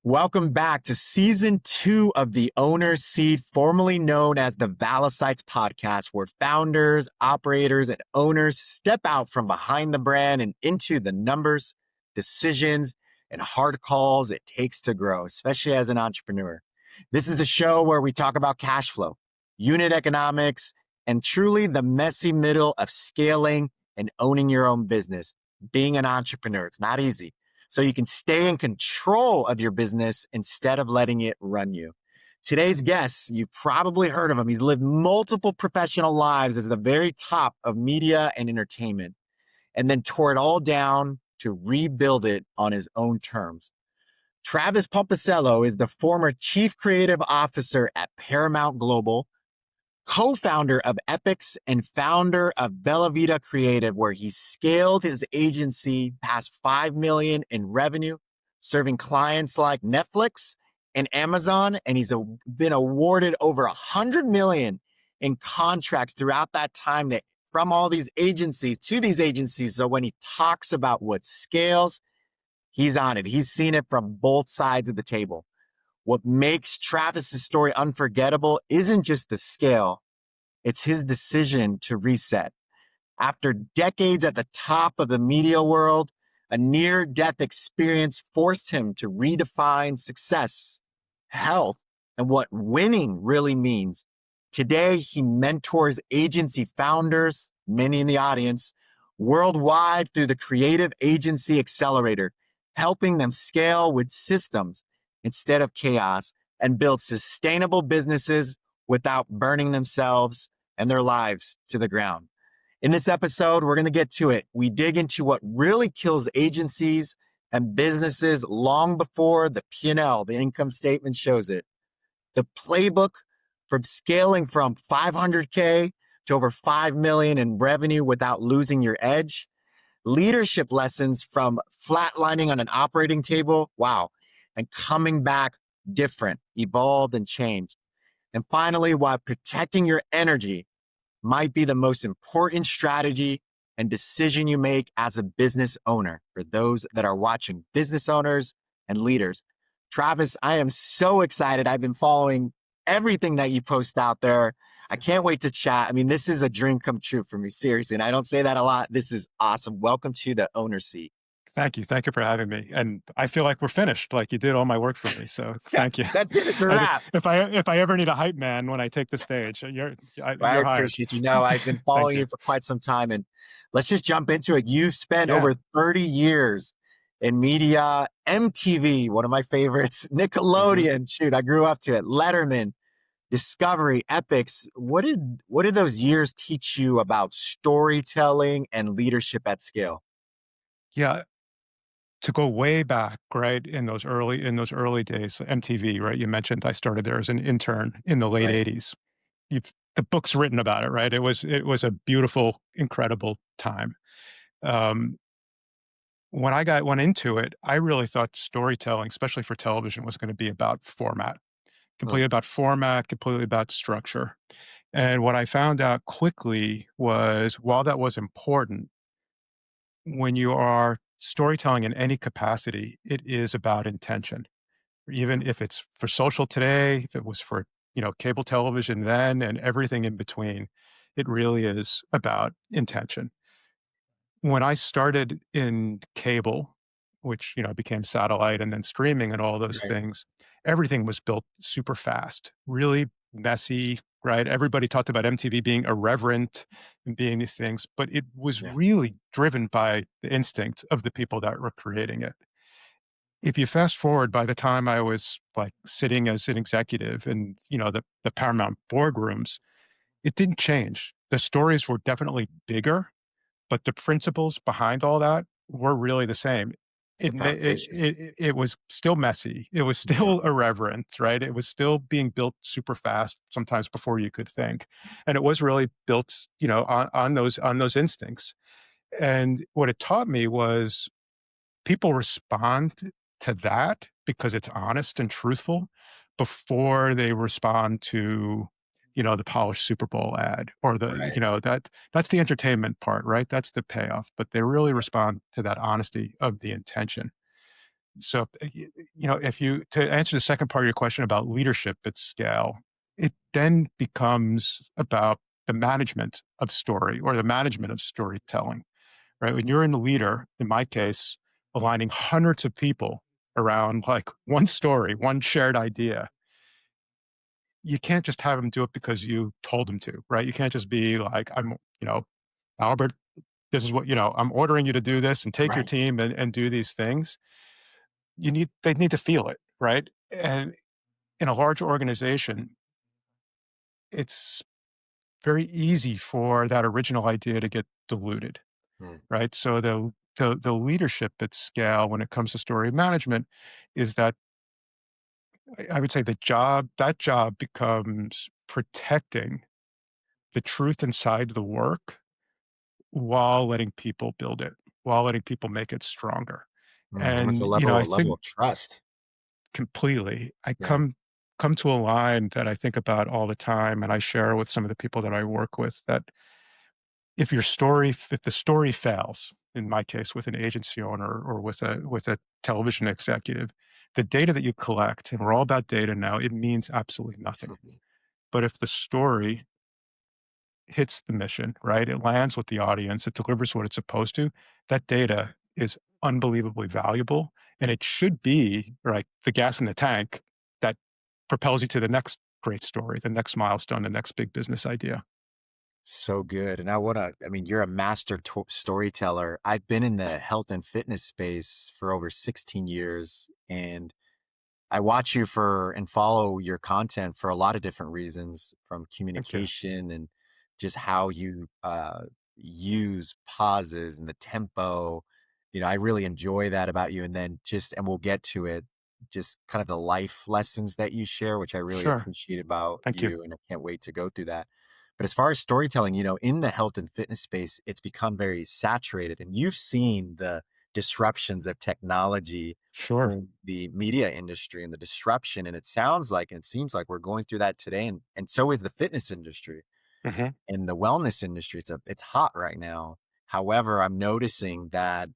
Welcome back to season 2 of the Owner's Seat, formerly known as the Valisights Podcast, where founders, operators, and owners step out from behind the brand and into the numbers, decisions, and hard calls it takes to grow, especially as an entrepreneur. This is a show where we talk about cash flow, unit economics, and truly the messy middle of scaling and owning your own business. Being an entrepreneur, it's not easy. So you can stay in control of your business instead of letting it run you. Today's guest, you've probably heard of him. He's lived multiple professional lives as the very top of media and entertainment, and then tore it all down to rebuild it on his own terms. Travis Pomposello is the former Chief Creative Officer at Paramount Global, co-founder of EPIX and founder of Bella Vita Creative, where he scaled his agency past $5 million in revenue, serving clients like Netflix and Amazon. And he's been awarded over $100 million in contracts throughout that time that from all these agencies to these agencies. So when he talks about what scales, he's on it. He's seen it from both sides of the table. What makes Travis's story unforgettable isn't just the scale, it's his decision to reset. After decades at the top of the media world, a near-death experience forced him to redefine success, health, and what winning really means. Today, he mentors agency founders, many in the audience, worldwide through the Creative Agency Accelerator, helping them scale with systems instead of chaos, and build sustainable businesses without burning themselves and their lives to the ground. In this episode, we're going to get to it. We dig into what really kills agencies and businesses long before the P&L, the income statement, shows it. The playbook from scaling from 500K to over 5 million in revenue without losing your edge. Leadership lessons from flatlining on an operating table. Wow. And coming back different, evolved, and changed. And finally, why protecting your energy might be the most important strategy and decision you make as a business owner. For those that are watching, business owners and leaders. Travis, I am so excited. I've been following everything that you post out there. I can't wait to chat. I mean, this is a dream come true for me, seriously. And I don't say that a lot. This is awesome. Welcome to the Owner's Seat. Thank you. Thank you for having me. And I feel like we're finished. Like you did all my work for me. So thank you. That's it. It's a wrap. If I ever need a hype man when I take the stage, you're I hired. appreciate you. No, I've been following you for quite some time, and let's just jump into it. You've spent over 30 years in media, MTV, one of my favorites, Nickelodeon. Shoot, I grew up to it. Letterman, Discovery, EPIX. What did those years teach you about storytelling and leadership at scale? Yeah. To go way back, right, in those early days, MTV, right? You mentioned I started there as an intern in the late '80s. The book's written about it, right? It was a beautiful, incredible time. When I went into it, I really thought storytelling, especially for television, was going to be about format, completely about structure. And what I found out quickly was, while that was important, when you are storytelling in any capacity, it is about intention. Even if it's for social today, if it was for, cable television then and everything in between, it really is about intention. When I started in cable, which, became satellite and then streaming and all those things, everything was built super fast, really messy, right? Everybody talked about MTV being irreverent and being these things, but it was really driven by the instinct of the people that were creating it. If you fast forward, by the time I was like sitting as an executive in, the Paramount boardrooms, it didn't change. The stories were definitely bigger, but the principles behind all that were really the same. It was still messy. It was still irreverent, right? It was still being built super fast, sometimes before you could think. And it was really built, on those instincts. And what it taught me was people respond to that because it's honest and truthful before they respond to, the polished Super Bowl ad or that's the entertainment part, right? That's the payoff, but they really respond to that honesty of the intention. So, if you to answer the second part of your question about leadership at scale, it then becomes about the management of story or the management of storytelling, right? When you're in the leader, in my case, aligning hundreds of people around like one story, one shared idea, you can't just have them do it because you told them to, right? You can't just be like, Albert, this is what, I'm ordering you to do this and take your Right. team and do these things. They need to feel it, right? And in a large organization, it's very easy for that original idea to get diluted, Hmm. right? So the leadership at scale when it comes to story management is that I would say that job becomes protecting the truth inside the work while letting people build it, while letting people make it stronger. Almost And, I a level think of trust. completely, I Yeah. come to a line that I think about all the time, and I share with some of the people that I work with that if the story fails, in my case with an agency owner or with a television executive, the data that you collect, and we're all about data now, it means absolutely nothing. But if the story hits the mission, right? It lands with the audience, it delivers what it's supposed to. That data is unbelievably valuable. And it should be like the gas in the tank that propels you to the next great story, the next milestone, the next big business idea. So good. And I mean, you're a master storyteller. I've been in the health and fitness space for over 16 years. And I watch you for and follow your content for a lot of different reasons, from Thank you. communication and just how you use pauses and the tempo. I really enjoy that about you. And then and we'll get to it, just kind of the life lessons that you share, which I really Sure. appreciate about Thank you. you. And I can't wait to go through that. But as far as storytelling, in the health and fitness space, it's become very saturated. And you've seen the disruptions of technology Sure. in the media industry and the disruption. And it sounds like and it seems like we're going through that today. And so is the fitness industry Hmm. and the wellness industry. It's hot right now. However, I'm noticing that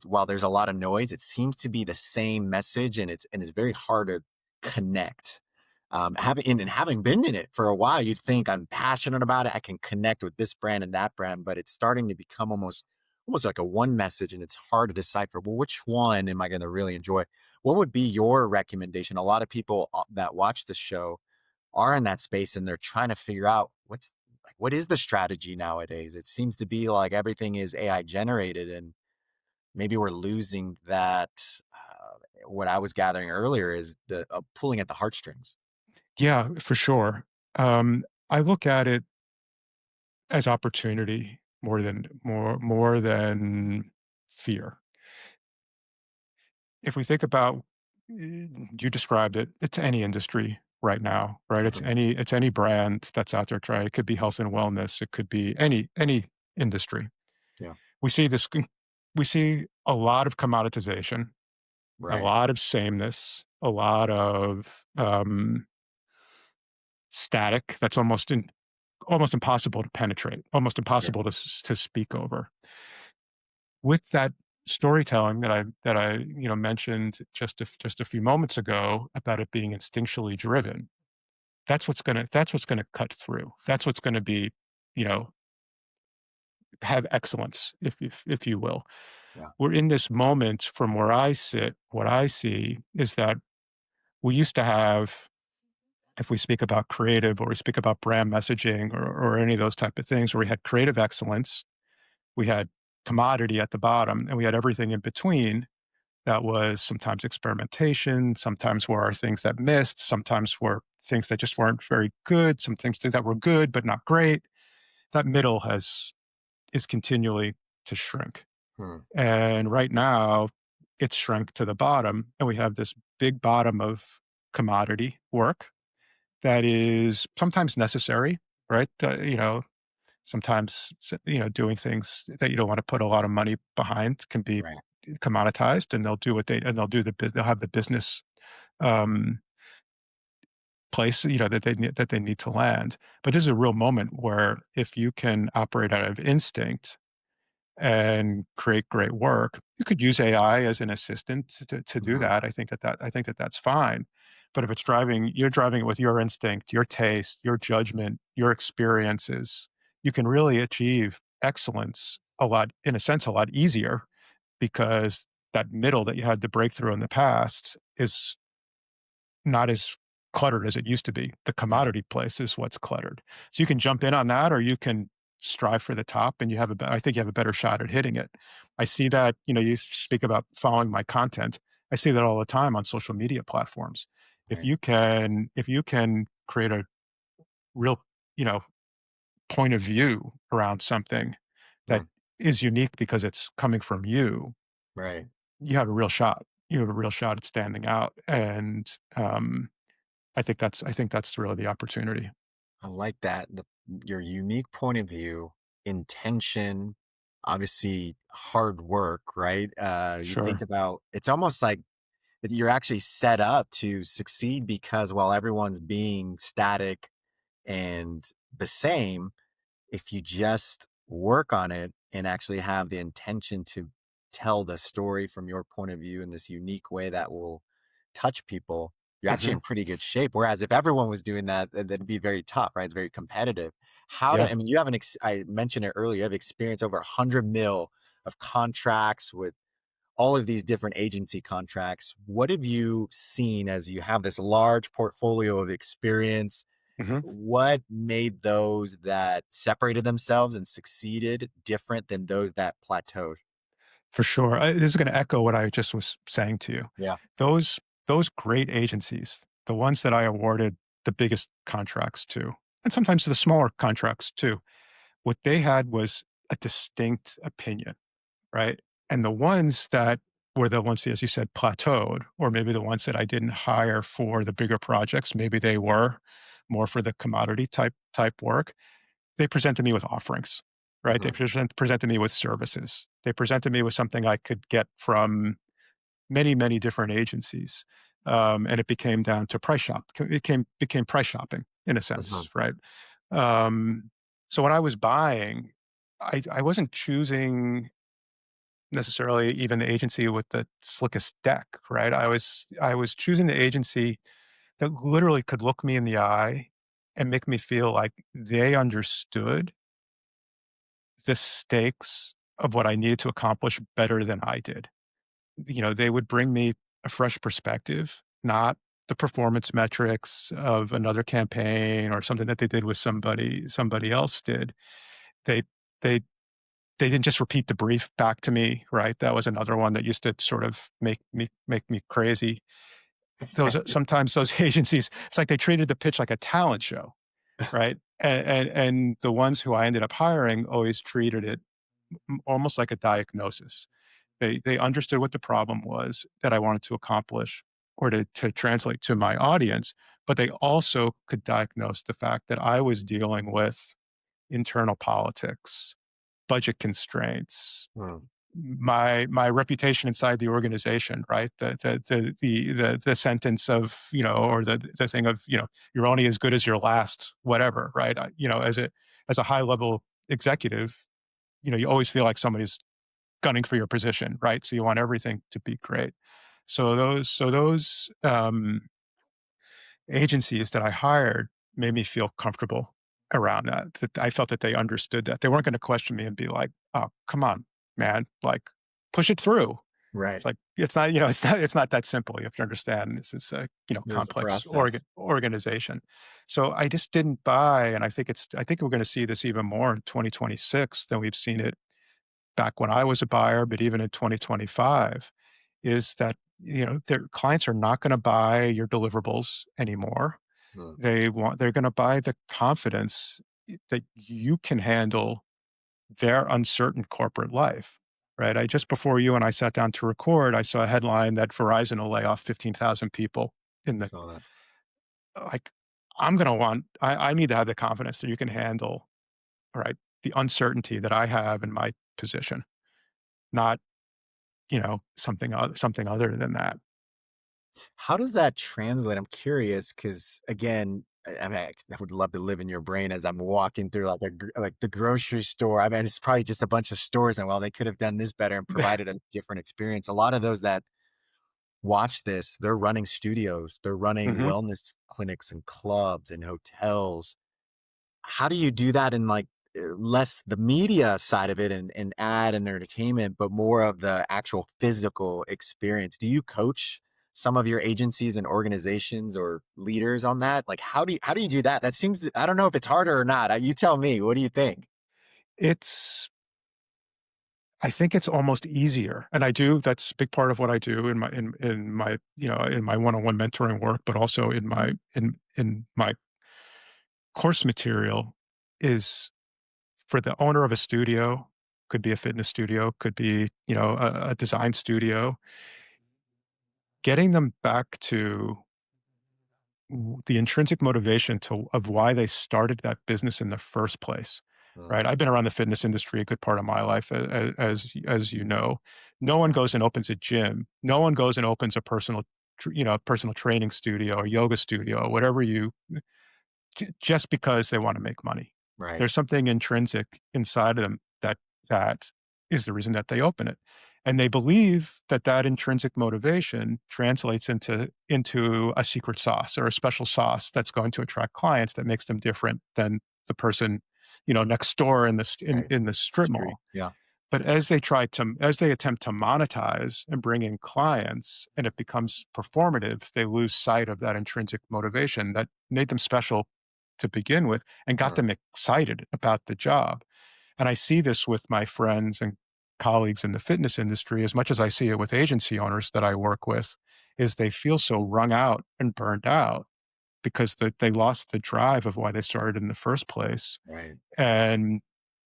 while there's a lot of noise, it seems to be the same message, and it's very hard to connect. Having been in it for a while, you'd think I'm passionate about it. I can connect with this brand and that brand, but it's starting to become almost like a one message, and it's hard to decipher. Well, which one am I going to really enjoy? What would be your recommendation? A lot of people that watch the show are in that space, and they're trying to figure out what is the strategy nowadays. It seems to be like everything is AI generated, and maybe we're losing that. What I was gathering earlier is the pulling at the heartstrings. Yeah, for sure. I look at it as opportunity more than fear. If we think about, you described it, it's any industry right now, right? Mhm. It's any brand that's out there trying. It could be health and wellness. It could be any industry. Yeah. We see this. We see a lot of commoditization, a Right. lot of sameness, a lot of static. That's almost impossible to penetrate, almost Sure. impossible to speak over. With that storytelling that I mentioned just a few moments ago about it being instinctually driven, that's what's gonna cut through. That's what's gonna be, you know, have excellence, if you will. Yeah. We're in this moment from where I sit, what I see is that we used to have, if we speak about creative or we speak about brand messaging or any of those type of things, where we had creative excellence, we had commodity at the bottom, and we had everything in between. That was sometimes experimentation, sometimes were things that missed, sometimes were things that just weren't very good, some things that were good but not great. That middle is continually to shrink. Hmm. And right now, it's shrunk to the bottom, and we have this big bottom of commodity work that is sometimes necessary, right? Sometimes doing things that you don't want to put a lot of money behind can be Right. commoditized, and they'll have the business um, place that they need to land. But there's a real moment where if you can operate out of instinct and create great work. You could use AI as an assistant to do Mhm. that. I think that that's fine. But if it's driving, you're driving it with your instinct, your taste, your judgment, your experiences, you can really achieve excellence a lot, in a sense, a lot easier because that middle that you had to break through in the past is not as cluttered as it used to be. The Yeah. commodity place is what's cluttered. So you can jump in on that, or you can strive for the top, and I think you have a better shot at hitting it. I see that, you speak about following my content. I see that all the time on social media platforms. Right. If you can create a real, you know, point of view around something that Mm. is unique because it's coming from you, Right. you have a real shot. You have a real shot at standing out. And I think that's really the opportunity. I like that. Your unique point of view, intention, obviously hard work, right? You think Sure. about it's almost like that you're actually set up to succeed because while everyone's being static and the same, if you just work on it and actually have the intention to tell the story from your point of view in this unique way that will touch people, you're actually Mhm. in pretty good shape. Whereas if everyone was doing that, that'd be very tough, right? It's very competitive. Yeah. I mean, you have I mentioned it earlier, you have experience over 100 mil of contracts with all of these different agency contracts. What have you seen as you have this large portfolio of experience? Mhm. What made those that separated themselves and succeeded different than those that plateaued? For sure. This is gonna echo what I just was saying to you. Yeah. Those those great agencies, the ones that I awarded the biggest contracts to, and sometimes the smaller contracts too, what they had was a distinct opinion, right? And the ones that were the ones, as you said, plateaued, or maybe the ones that I didn't hire for the bigger projects, maybe they were more for the commodity type work. They presented me with offerings, right? They Mhm. presented me with services. They presented me with something I could get from many different agencies, and it became down to price shop. It became price shopping in a Mhm. sense, right? Um, so when I was buying, I wasn't choosing necessarily even the agency with the slickest deck, right? I was choosing the agency that literally could look me in the eye and make me feel like they understood the stakes of what I needed to accomplish better than I did. They would bring me a fresh perspective, not the performance metrics of another campaign or something that they did with somebody else did. They they they didn't just repeat the brief back to me, right? That was another one that used to sort of make me crazy. Those sometimes those agencies, it's like they treated the pitch like a talent show, right? And the ones who I ended up hiring always treated it almost like a diagnosis. They understood what the problem was that I wanted to accomplish or to translate to my audience, but they also could diagnose the fact that I was dealing with internal politics, budget constraints, Mm. my reputation inside the organization, right? The sentence of, or the thing of, you're only as good as your last whatever, right? As a high level executive, you always feel like somebody's gunning for your position, right? So you want everything to be great. So those agencies that I hired made me feel comfortable around that. That I felt that they understood that they weren't going to question me and be like, "Oh, come on, man, like push it through." It's Right. like it's not that simple. You have to understand this is a There's a complex process. organization. So I just didn't buy, and I think we're going to see this even more in 2026 than we've seen it back when I was a buyer, but even in 2025, is that their clients are not going to buy your deliverables anymore. Mm. They're going to buy the confidence that you can handle their uncertain corporate life. Right. I just before you and I sat down to record, I saw a headline that Verizon will lay off 15,000 people in the Saw that. like I need to have the confidence that you can handle, right, the uncertainty that I have in my position, not something other than that. How does that translate? I'm curious because again, I mean, I would love to live in your brain as I'm walking through like like the grocery store. I mean, it's probably just a bunch of stores, and well, they could have done this better and provided a different experience. A lot of those that watch this, they're running studios, they're running Mhm. wellness clinics and clubs and hotels. How do you do that in like less the media side of it and ad and entertainment, but more of the actual physical experience? Do you coach some of your agencies and organizations or leaders on that? Like, how do you do that? That seems, I don't know if it's harder or not. You tell me. What do you think? It's I think it's almost easier, and I do that's a big part of what I do in my, in my one-on-one mentoring work, but also in my course material is for the owner of a studio, could be a fitness studio, could be, a design studio, getting them back to the intrinsic motivation of why they started that business in the first place, Mm, right? I've been around the fitness industry a good part of my life, as you know. No one yeah, goes and opens a gym. No one goes and opens a personal training studio or yoga studio, or whatever just because they want to make money. right, There's something intrinsic inside of them that is the reason that they open it. And they believe that that intrinsic motivation translates into a secret sauce or a special sauce that's going to attract clients that makes them different than the person, next door right. in the strip Street. mall. Yeah, But as they attempt to monetize and bring in clients and it becomes performative, they lose sight of that intrinsic motivation that made them special to begin with and got uh, them excited about the job. And I see this with my friends and colleagues in the fitness industry as much as I see it with agency owners that I work with, is they feel so wrung out and burned out because they lost the drive of why they started in the first place, right. and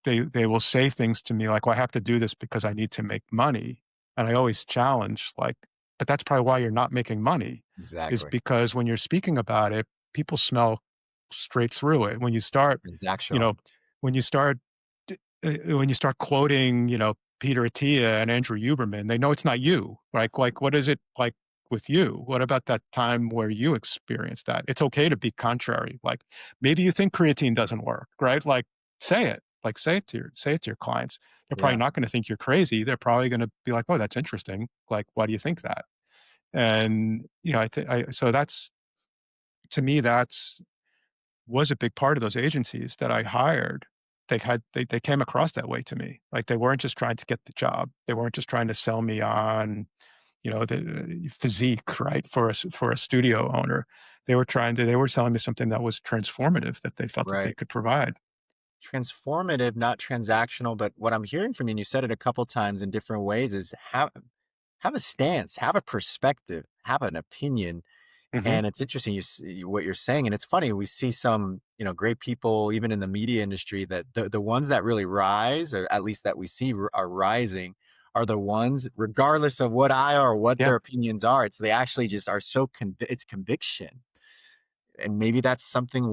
they will say things to me like, "Well, I have to do this because I need to make money." And I always challenge, like, "But that's probably why you're not making money, is Exactly. because when you're speaking about it, people smell straight through it. You Transactional. know, when you start when you start quoting, Peter Attia and Andrew Huberman, they know it's not you. Like what is it like with you? What about that time where you experienced that? It's okay to be contrary. Like maybe you think creatine doesn't work, right? Like say it. Like say it to your clients. They're probably Yeah. not going to think you're crazy. They're probably going to be like, "Oh, that's interesting. Like, why do you think that?" And I think so that's to me that's was a big part of those agencies that I hired. They came across that way to me. Like they weren't just trying to get the job. They weren't just trying to sell me on, the physique, right? For a studio owner. They were selling me something that was transformative that they felt that they Right. could provide. Transformative, not transactional. But what I'm hearing from you, and you said it a couple times in different ways, is have a stance, have a perspective, have an opinion. Mhm. And it's interesting what you're saying, and it's funny. We see some, great people even in the media industry that the ones that really rise, or at least that we see are rising, are the ones, regardless of what I or what Yeah. their opinions are. It's they actually just are so it's conviction, and maybe that's something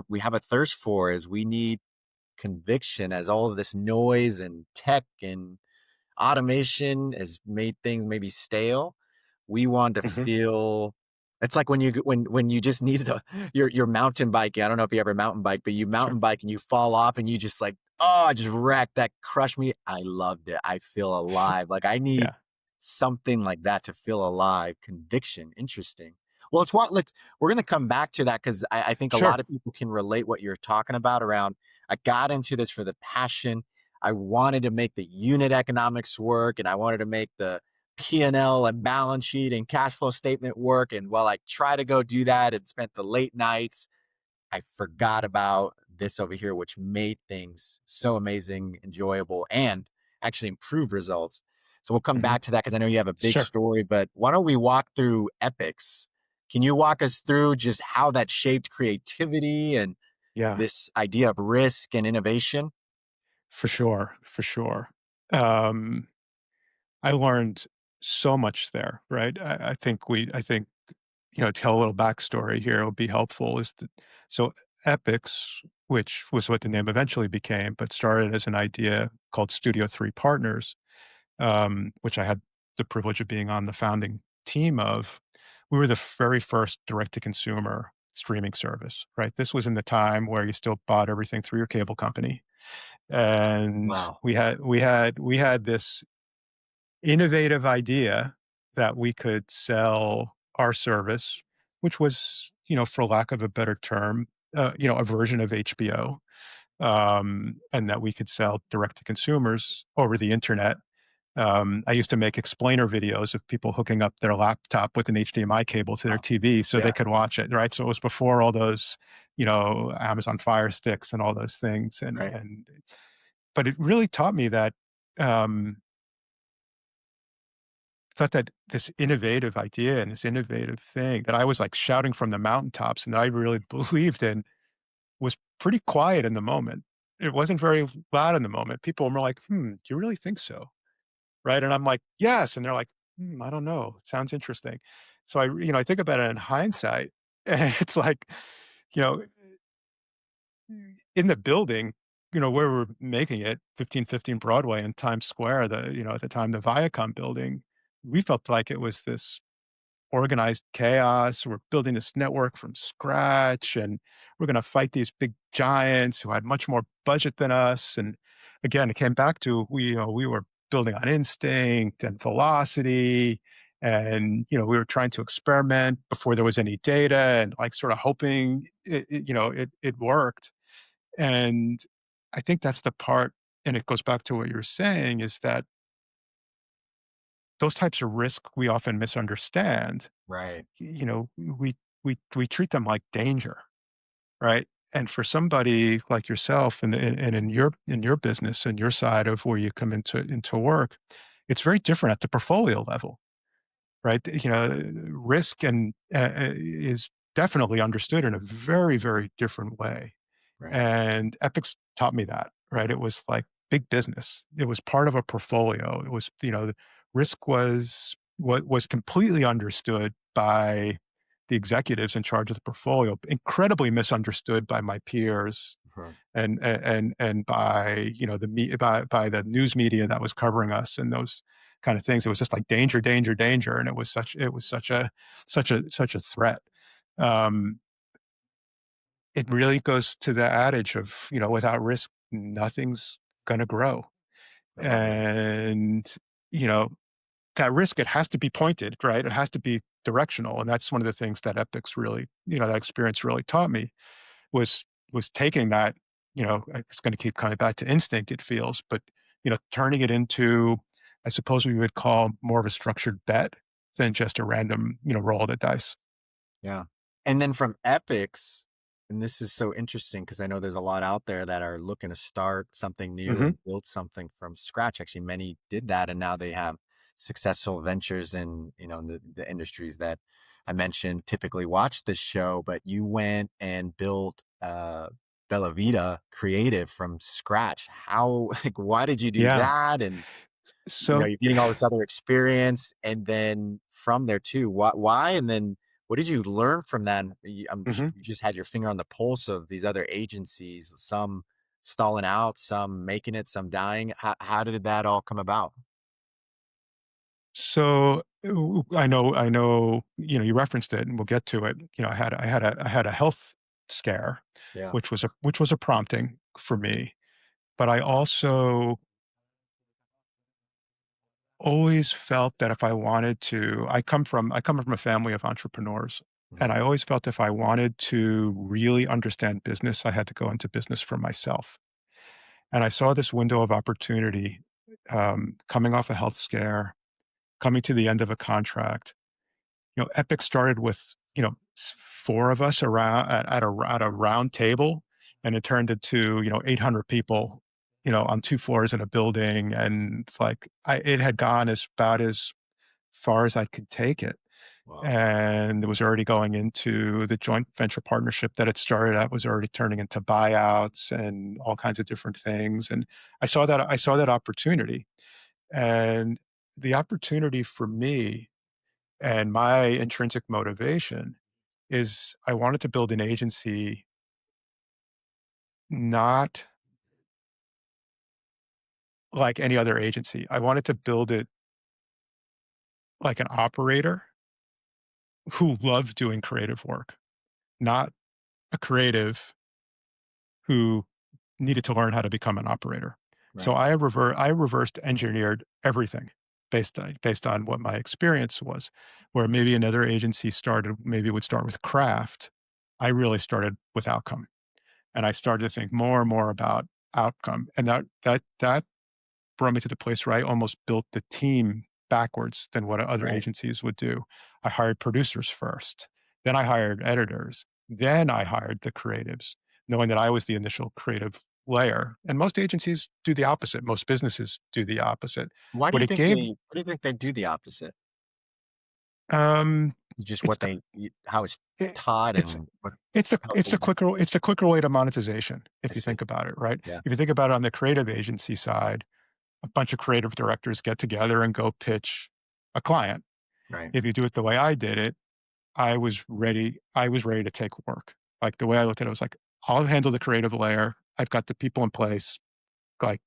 we have a thirst for. Is we need conviction as all of this noise and tech and automation has made things maybe stale. We want to Mhm. feel it's like when you just need to you're mountain biking. I don't know if you ever mountain bike, but you Sure. mountain bike and you fall off and you just like, oh, I just wrecked. That crushed me. I loved it. I feel alive. Like I need Yeah. something like that to feel alive. Conviction. Interesting. Well, it's what we're gonna come back to that because I think a Sure. lot of people can relate what you're talking about around I got into this for the passion. I wanted to make the unit economics work and I wanted to make the P&L and balance sheet and cash flow statement work. And while I try to go do that and spent the late nights, I forgot about this over here, which made things so amazing, enjoyable, and actually improved results. So we'll come Mhm. back to that because I know you have a big Sure. story, but why don't we walk through EPIX? Can you walk us through just how that shaped creativity and Yeah. this idea of risk and innovation? For sure. For sure. Um, I learned so much there, right? I think, tell a little backstory here would be helpful is that, so EPIX, which was what the name eventually became, but started as an idea called Studio 3 Partners, which I had the privilege of being on the founding team of. We were the very first direct to consumer streaming service, right? This was in the time where you still bought everything through your cable company. And Wow. we had this innovative idea that we could sell our service, which was, for lack of a better term, a version of HBO, and that we could sell direct to consumers over the internet. I used to make explainer videos of people hooking up their laptop with an HDMI cable to their Wow. TV so they Yeah. could watch it, right? So it was before all those, Amazon Fire Sticks and all those things. Right. But it really taught me that, um, thought that this innovative idea and this innovative thing that I was like shouting from the mountaintops and that I really believed in was pretty quiet in the moment. It wasn't very loud in the moment. People were like, do you really think so? Right? And I'm like, "Yes." And they're like, I don't know. It sounds interesting." So I think about it in hindsight, and it's like, you know, in the building, where we're making it, 1515 Broadway in Times Square, at the time, the Viacom building, we felt like it was this organized chaos. We're building this network from scratch, and we're going to fight these big giants who had much more budget than us. And again, it came back to we were building on instinct and velocity, and we were trying to experiment before there was any data, and like sort of hoping it worked. And I think that's the part, and it goes back to what you're saying, is that those types of risk we often misunderstand. Right. We treat them like danger, right? And for somebody like yourself and in your business and your side of where you come into work, it's very different at the portfolio level, right? Risk is definitely understood in a very, very different way. Right. And EPIX taught me that, right? It was like big business. It was part of a portfolio. It was, the risk was what was completely understood by the executives in charge of the portfolio, incredibly misunderstood by my peers Mhm. and by, by the news media that was covering us and those kind of things. It was just like danger, danger, danger. And it was such a threat. Um, it really goes to the adage of, without risk, nothing's gonna grow. I love that. And, you know, that risk, it has to be pointed, right? It has to be directional. And that's one of the things that EPIX really, that experience really taught me was taking that, it's gonna keep coming back to instinct, it feels, but, turning it into, I suppose we would call more of a structured bet than just a random, roll of the dice. Yeah. And then from Epics, and this is so interesting because I know there's a lot out there that are looking to start something new Mhm. and build something from scratch. Actually, many did that and now they have successful ventures in, the industries that I mentioned typically watch this show, but you went and built Bella Vita Creative from scratch. How like why did you do Yeah. that? And So you're getting all this other experience, and then from there too, why? And then what did you learn from that? And mhm. you just had your finger on the pulse of these other agencies, some stalling out, some making it, some dying. How did that all come about? So, I know, you referenced it and we'll get to it. I had a health scare, Yeah. which was a prompting for me, but I also always felt that if I wanted to I come from a family of entrepreneurs, and Mhm. I always felt if I wanted to really understand business, I had to go into business for myself. And I saw this window of opportunity, coming off a health scare, coming to the end of a contract. Epic started with, four of us around at a round table, and it turned into, 800 people, on two floors in a building. And it's like, it had gone as about as far as I could take it. Wow. And it was already going into the joint venture partnership that it started at was already turning into buyouts and all kinds of different things. And I saw that opportunity, and the opportunity for me and my intrinsic motivation is I wanted to build an agency, not like any other agency. I wanted to build it like an operator who loved doing creative work. not a creative who needed to learn how to become an operator. So Right. I reversed engineered everything based on what my experience was. Where maybe another agency would start with craft, I really started with outcome, and I started to think more and more about outcome, and that brought me to the place where I almost built the team backwards than what other Right. agencies would do. I hired producers first, then I hired editors, then I hired the creatives, knowing that I was the initial creative layer. And most agencies do the opposite. Most businesses do the opposite. Why do What you it think gave, they do the opposite? um, Just it's what the, how it's it, taught it's and what how it's the they quicker way to monetization if I you think see. about it, right? Yeah. If you think about it on the creative agency side, a bunch of creative directors get together and go pitch a client. Right. If you do it the way I did it, I was ready to take work. Like, the way I looked at it was like, "I'll handle the creative layer. I've got the people in place, like,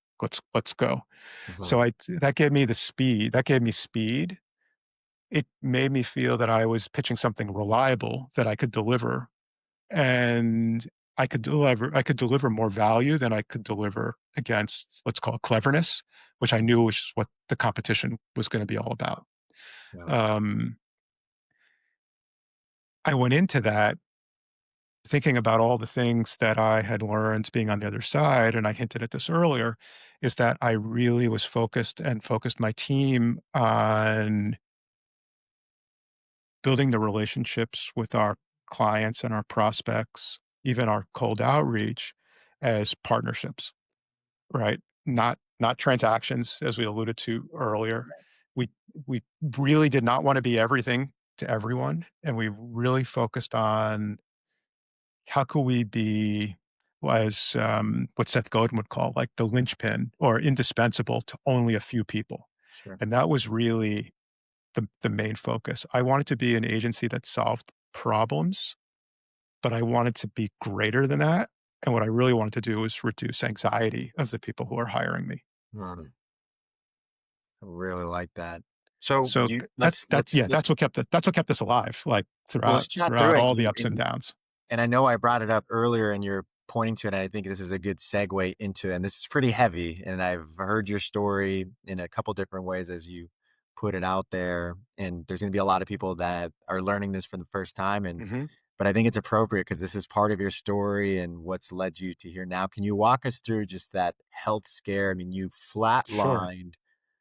let's go." Mhm. So that gave me the speed. That gave me speed. It made me feel that I was pitching something reliable that I could deliver, and I could deliver more value than I could deliver against, let's call it, cleverness, which I knew was what the competition was gonna be all about. Yeah. Um, I went into that thinking about all the things that I had learned being on the other side, and I hinted at this earlier, is that I really was focused my team on building the relationships with our clients and our prospects, even our cold outreach, as partnerships, right? Not transactions, as we alluded to earlier. We we really did not want to be everything to everyone, and we really focused on how could we be, was what Seth Godin would call, like, the linchpin or indispensable to only a few people. Sure. And that was really the main focus. I wanted to be an agency that solved problems, but I wanted to be greater than that. And what I really wanted to do was reduce anxiety of the people who are hiring me. Mm, I really like that. So So you yeah, that's what kept us alive, like, well, let's chat through throughout it. all the ups and downs. And I know I brought it up earlier and you're pointing to it. And I think this is a good segue into it. And this is pretty heavy. And I've heard your story in a couple different ways as you put it out there. And there's going to be a lot of people that are learning this for the first time. Mhm. But I think it's appropriate because this is part of your story and what's led you to here now. Can you walk us through just that health scare? I mean, you Sure. flatlined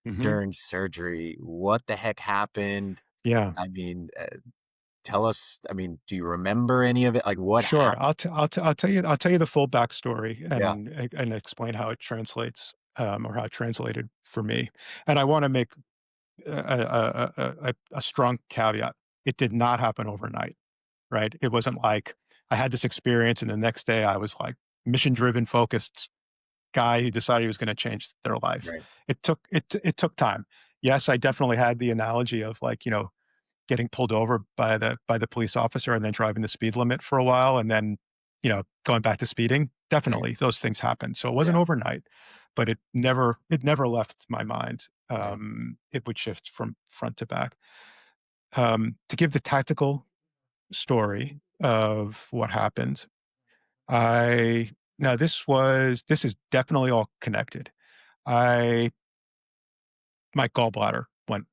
Mhm. during surgery. What the heck happened? Yeah. I mean, tell us, I mean, do you remember any of it? Like what Sure. happened? I'll tell you the full backstory Yeah. and explain how it translates, or how it translated for me. And I want to make a strong caveat. It did not happen overnight, right? It wasn't like I had this experience and the next day I was like mission driven, focused guy who decided he was going to change their life. Right. It took time. Yes, I definitely had the analogy of, like, getting pulled over by the police officer and then driving the speed limit for a while and then, going back to speeding. Right. Definitely those things happen. So it wasn't Yeah. overnight, but it never left my mind. Right. It would shift from front to back. To give the tactical story of what happened, I now this is definitely all connected. I My gallbladder went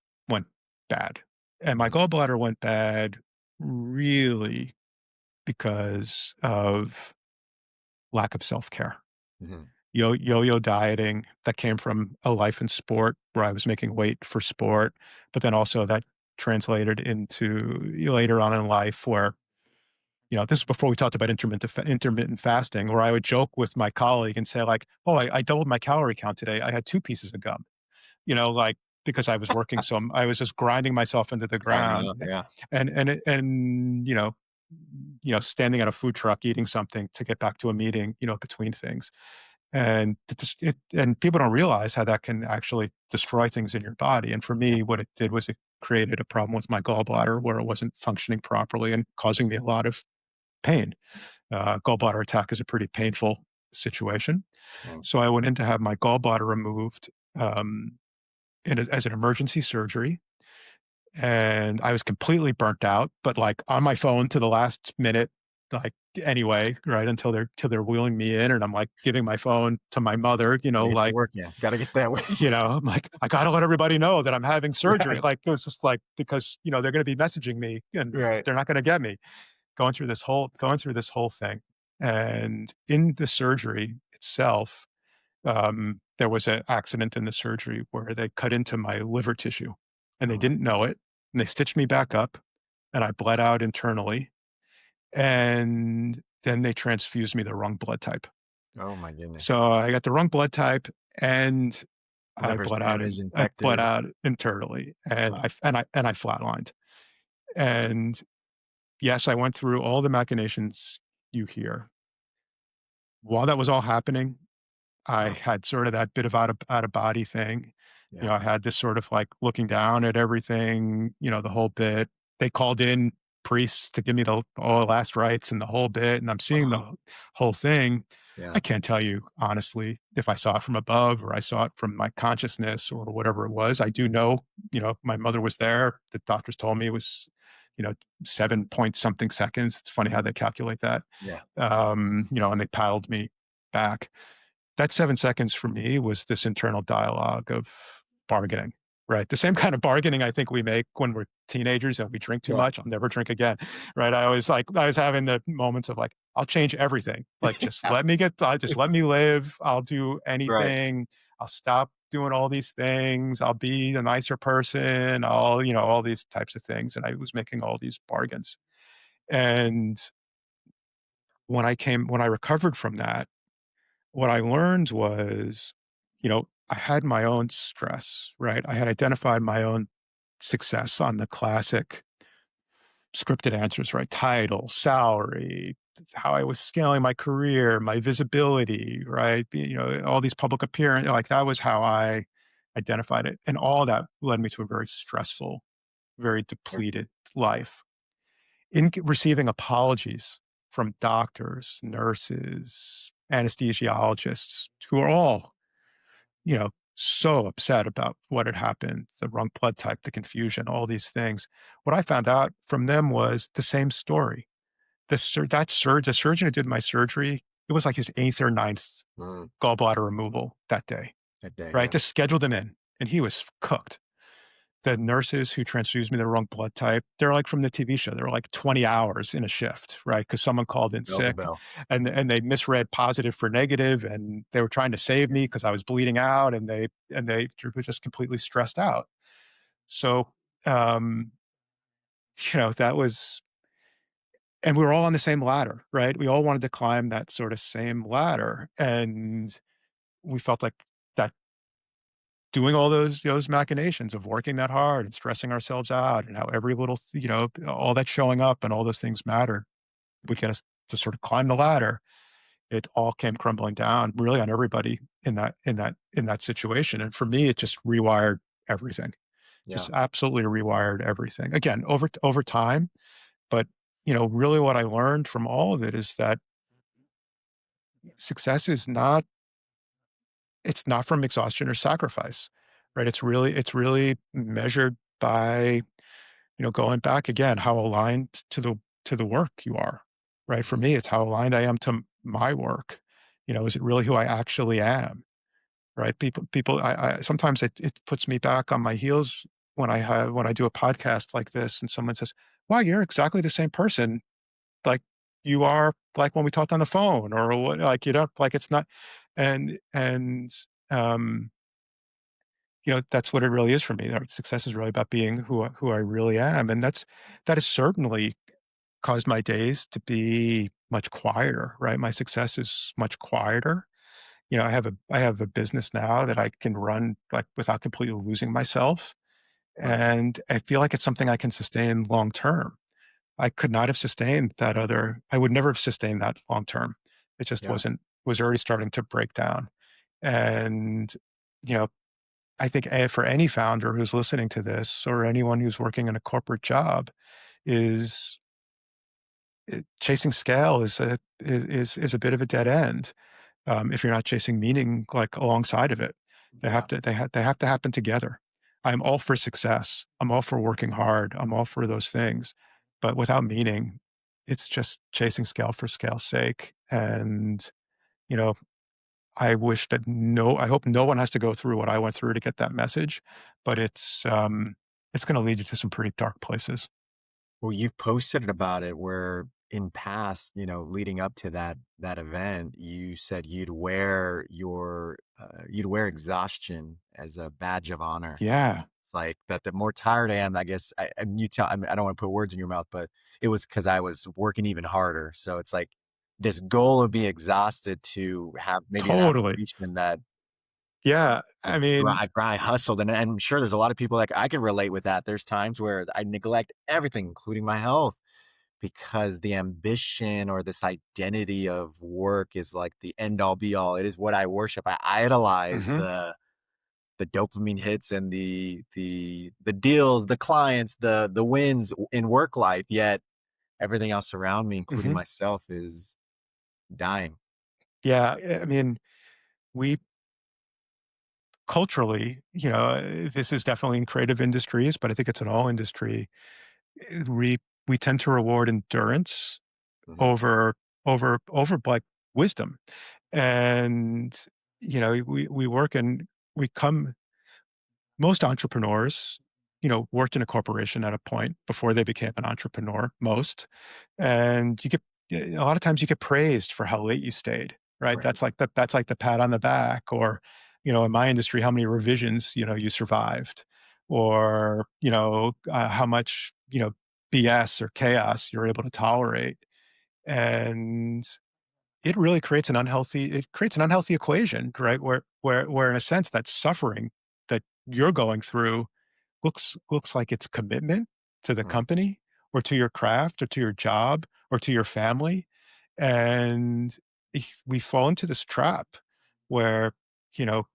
bad. And my Mhm. gallbladder went bad really because of lack of self-care. Mhm. Yo-yo dieting that came from a life in sport where I was making weight for sport, but then also that translated into later on in life where, this is before we talked about intermittent fasting, where I would joke with my colleague and say, like, "Oh, I doubled my calorie count today. I had 2 pieces of gum." Like, because I was working, so I was just grinding myself into the Grinding ground, up. Yeah. and standing at a food truck eating something to get back to a meeting, between things. And and people don't realize how that can actually destroy things in your body. And for Yeah. me, what it did was it created a problem with my gallbladder where it wasn't functioning properly and causing me a lot of pain. Gallbladder attack is a pretty painful situation. Mm. So I went in to have my gallbladder removed, as an emergency surgery, and I was completely burnt out, but, like, on my phone to the last minute, like anyway, right? Until they're wheeling me in, and I'm like giving my phone to my mother, Gotta get your like, work in. Gotta get that way. I'm like, I gotta let everybody know that I'm having surgery. Right. Like it was just like because they're going to be messaging me and Right. they're not going to get me. Going through this whole thing, and in the surgery itself, there was an accident in the surgery where they cut into my liver tissue, and they Oh my didn't know it, and they stitched me back up, and I bled out internally, and then they transfused me the wrong blood type. oh my goodness. So I got the wrong blood type, and Liver's damaged, I bled infected. out internally, and Oh, I flatlined. And yes, I went through all the machinations you hear. While that was all happening, I wow. had sort of that bit of out of body thing. Yeah. I had this sort of like looking down at everything, the whole bit. They called in priests to give me the all the last rites and the whole bit, and I'm seeing the Wow. whole thing. I Yeah. can't tell you honestly if I saw it from above or I saw it from my consciousness or whatever it was. I do know, my mother was there. The doctors told me it was, you know, 7 point something seconds. It's funny how Mhm. they calculate that. Yeah. And they paddled me back. That 7 seconds for me was this internal dialogue of bargaining, right? The same kind of bargaining I think we make when we're teenagers and we drink too Yeah. much. I'll never drink again, right? I was having the moments of like, I'll change everything. Like, just let me live. I'll do Right. anything. I'll stop doing all these things. I'll be a nicer person. All these types of things. And I was making all these bargains. And when I recovered from that, what I learned was, I had my own stress, right? I had identified my own success on the classic scripted answers, right? Title, salary, how I was scaling my career, my visibility, right? All these public appearance, like that was how I identified it. And all that led me to a very stressful, very Sure. depleted life. In receiving apologies from doctors, nurses, anesthesiologists who are all, so upset about what had happened, the wrong blood type, the confusion, all these things. What I found out from them was the same story. The surgeon who did my surgery, it was like his eighth or ninth Mm, gallbladder removal that day, that day. right? Yeah. Just scheduled him in, and he was cooked. The nurses who transfused me the wrong blood type, they're like from the TV show. They're like 20 hours in a shift, right? Because someone called in Bell to sick bell. and they misread positive for negative, and they were trying to save me because I was bleeding out, and they were just completely stressed out. So, um, that was, and we were all on the same ladder, right? We all wanted to climb that sort of same ladder, and we felt like that doing all those machinations of working that hard and stressing ourselves out and how every little all that showing up and all those things mattered would get us to sort of climb the ladder. It all came crumbling down really on everybody in that situation, and for me it just rewired everything, Yeah. just absolutely rewired everything again over time. But really what I learned from all of it is that success is not, it's not from exhaustion or sacrifice, right? It's really measured by, going back again, how aligned to the work you are, right? For Mhm. me, it's how aligned I am to my work. Is it really who I actually am, right? I sometimes it puts me back on my heels when I do a podcast like this, and someone says, "Wow, you're exactly the same person like you are like when we talked on the phone," or what, like like it's not, and um, that's what it really is for me. Success is really about being who I really am, and that has certainly caused my days to be much quieter, right? My success is much quieter. I have a business now that I can run like without completely losing myself, Right. and I feel like it's something I can sustain long term. I could not have sustained that other. I would never have sustained that long term. It just Yeah. was already starting to break down, and you know I think for any founder who's listening to this or anyone who's working in a corporate job is chasing scale is a bit of a dead end if you're not chasing meaning like alongside of it. Yeah. They have to happen together. I'm all for success. I'm all for working hard. I'm all for those things, but without meaning, it's just chasing scale for scale's sake. And, you know, I wish that I hope no one has to go through what I went through to get that message, but it's going to lead you to some pretty dark places. Well, you've posted about it where in past, leading up to that event, you said you'd wear exhaustion as a badge of honor. Yeah, It's like that the more tired I am, I guess and you tell I, mean, I don't want to put words in your mouth, but it was because I was working even harder. So it's like this goal of being exhausted to have maybe an totally. affirmation that Yeah. I mean, grind, hustled, and I'm sure there's a lot of people like I can relate with that. There's times where I neglect everything, including my health, because the ambition or this identity of work is like the end all be all. It is what I worship. I idolize mhm, the dopamine hits and the deals, the clients, the wins in work life. Yet everything else around me, including mhm. myself, is dying. Yeah. I mean, we culturally, this is definitely in creative industries, but I think it's in all industry. We tend to reward endurance Hmm. over like wisdom. And, we work and we come most entrepreneurs, worked in a corporation at a point before they became an entrepreneur, most. And a lot of times you get praised for how late you stayed, right? Right. That's like the pat on the back, or, in my industry, how many revisions, you survived, or, how much, BS or chaos you're able to tolerate. And it creates an unhealthy equation, right? Where in a sense that suffering that you're going through looks like it's commitment to the Mm. company or to your craft or to your job or to your family. And we fall into this trap where, you know,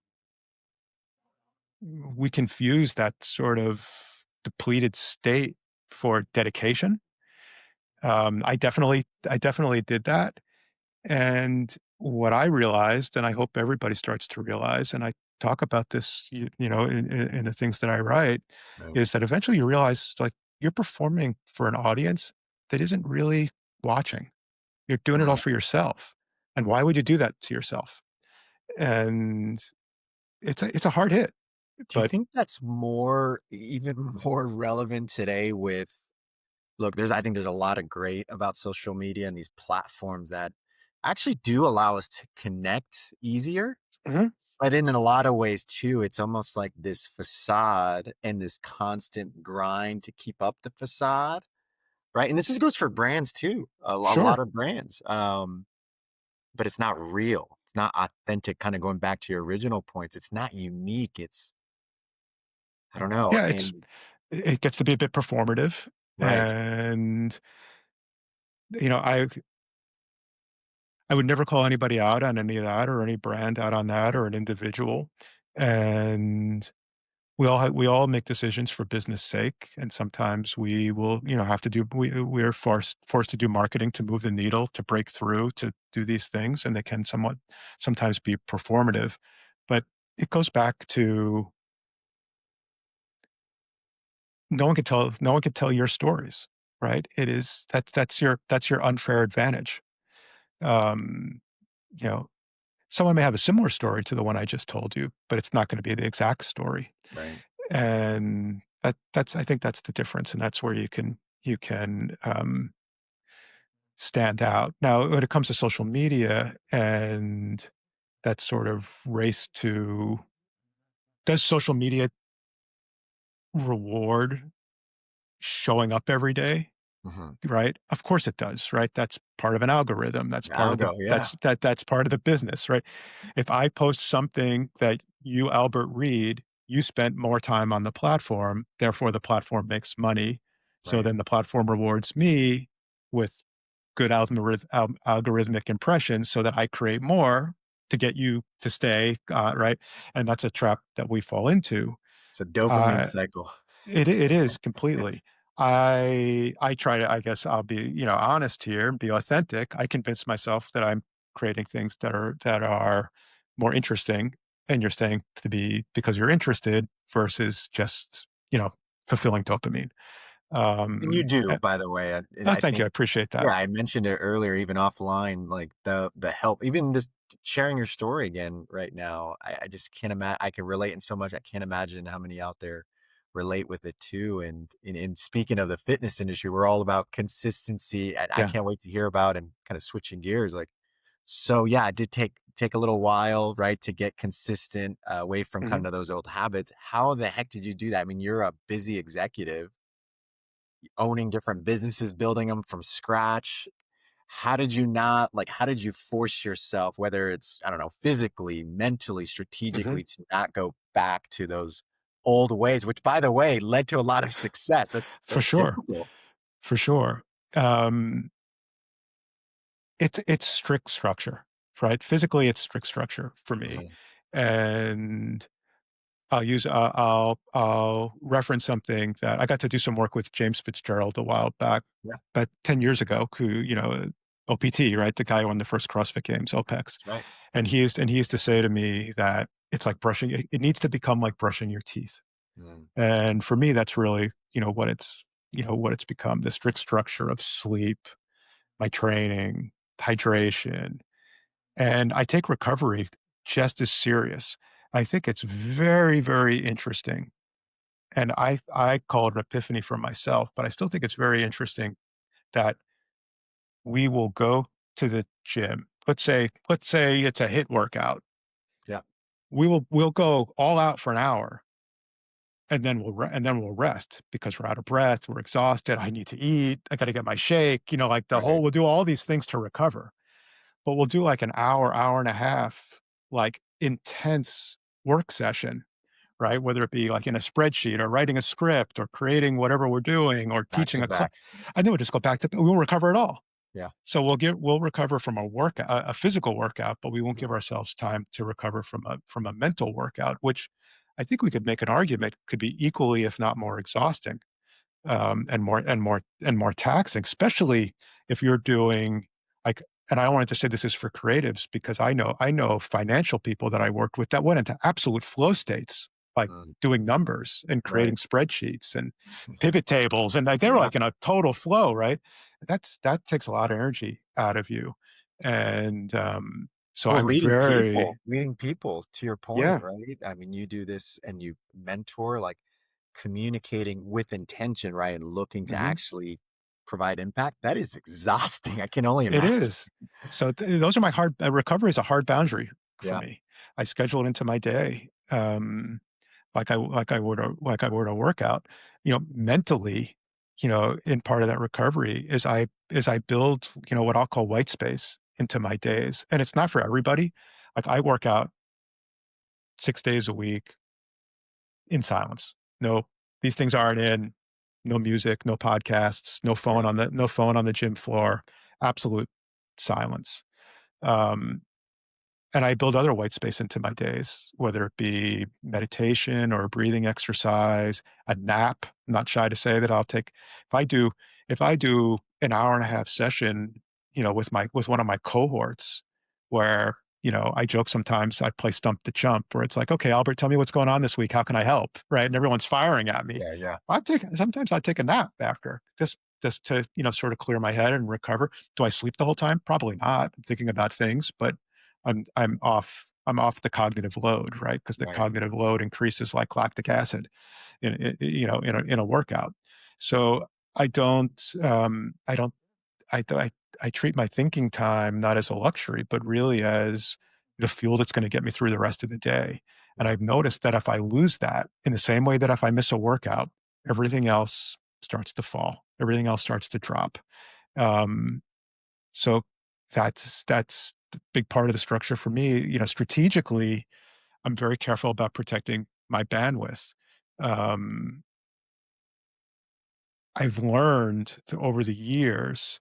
we confuse that sort of depleted state for dedication. I definitely did that. And what I realized, and I hope everybody starts to realize, and I talk about this, in the things that I write, Right. is that eventually you realize like you're performing for an audience that isn't really watching. You're doing it all Right. for yourself. And why would you do that to yourself? And it's a hard hit, Do you but think that's even more relevant today with look, I think there's a lot of great about social media and these platforms that actually do allow us to connect easier. mhm, But in a lot of ways too, it's almost like this facade and this constant grind to keep up the facade, right? And goes for brands too, a lot sure. of brands. But it's not real. It's not authentic. Kind of going back to your original points, it's not unique. I don't know. Yeah, And it gets to be a bit performative. right, And, you know, I I would never call anybody out on any of that or any brand out on that or an individual. And we all make decisions for business sake, and sometimes we will, have to do we're forced to do marketing to move the needle, to break through, to do these things, and they can sometimes be performative. But it goes back to no one can tell your stories, right? It is that's your unfair advantage. Um, you know, Someone may have a similar story to the one I just told you, but it's not going to be the exact story. right. And I think that's the difference, and that's where you can stand out. Now, when it comes to social media and that sort of race to, does social media reward showing up every day? Hmm. Right? Of course it does, right? That's part of an algorithm. Algo, yeah, That's part of the business, right? If I post something that you, Albert, read, you spent more time on the platform, therefore the platform makes money. So right. then the platform rewards me with good algorithmic impressions so that I create more to get you to stay, right? And that's a trap that we fall into. It's a dopamine Uh, cycle. it is completely. I try to, I guess I'll be, honest here and be authentic. I convince myself that I'm creating things that are more interesting, and you're staying to be because you're interested versus just, fulfilling dopamine. And you do, Uh, by the way. And oh, I thank you. I think, appreciate that. yeah, I mentioned it earlier, even offline, like the help, even this sharing your story again right now. I just can't imagine. I can relate in so much. I can't imagine how many out there relate with it too. And in speaking of the fitness industry, we're all about consistency, and I Yeah. can't wait to hear about and kind of switching gears. Like, so yeah, it did take a little while, right, to get consistent away from Mhm. kind of those old habits. How the heck did you do that? I mean, you're a busy executive owning different businesses, building them from scratch. How did you not like, how did you force yourself, whether it's, I don't know, physically, mentally, Mhm. strategically, to not go back to those old ways, which by the way led to a lot of success. For That's sure. difficult. For sure. Um, it's strict structure, right? Physically, it's strict structure for me. Mhm. And I'll reference something that I got to do some work with James Fitzgerald a while back, Yeah, about 10 years ago, who, OPT, right? The guy who won the first CrossFit Games, OPEX. that's right. And he used to say to me that it's like brushing it needs to become like brushing your teeth. Mm, And for me, that's really, what it's become, the strict structure of sleep, my training, hydration, and I take recovery just as serious. I think it's very, very interesting. And I call it an epiphany for myself, but I still think it's very interesting that we will go to the gym. Let's say it's a hit workout. yeah, We'll go all out for an hour and then we'll rest because we're out of breath, we're exhausted. I need to eat. I got to get my shake. Like right. we'll do all these things to recover. But we'll do like an hour, hour and a half, like intense work session, right? Whether it be like in a spreadsheet or writing a script or creating whatever we're doing or Back teaching to a class. back. And then we'll just go back to, we'll recover it all. Yeah. So we'll recover from a physical workout, but we won't give Mhm. ourselves time to recover from a mental workout, which I think we could make an argument could be equally, if not more exhausting, and more taxing, especially if you're doing like. And I wanted to say this is for creatives because I know financial people that I worked with that went into absolute flow states, like Mm, doing numbers and right. creating spreadsheets and pivot tables, and like they were Yeah. like in a total flow, right? That takes a lot of energy out of you, and so Well, I'm very leading people to your point, yeah. right? I mean, you do this and you mentor, like communicating with intention, right? And looking to Mhm. actually provide impact. That is exhausting. I can only It imagine. is. So those are my hard recovery is a hard boundary for Yeah. me. I schedule it into my day, like I would a workout. Mentally, in part of that recovery is I build what I'll call white space into my days, and it's not for everybody. Like I work out 6 days a week in silence. No, these things aren't in. No music, no podcasts, Yeah. no phone on the gym floor. Absolute silence. Um, and I build other white space into my days, whether it be meditation or a breathing exercise, a nap. I'm not shy to say that I'll take if I do an hour and a half session, with one of my cohorts where, I joke sometimes I play stump the chump where it's like, okay, Albert, tell me what's going on this week. How can I help? Right. And everyone's firing at me. Yeah. Yeah. Sometimes I take a nap after just to, sort of clear my head and recover. Do I sleep the whole time? Probably not. I'm thinking about things, but I'm off the cognitive load, right? Because the Right. cognitive load increases like lactic acid in a workout. So I don't I treat my thinking time not as a luxury, but really as the fuel that's going to get me through the rest of the day. And Yeah. I've noticed that if I lose that, in the same way that if I miss a workout, everything else starts to fall. Everything else starts to drop. Um, so that's the big part of the structure for me. Strategically, I'm very careful about protecting my bandwidth. Um, I've learned over the years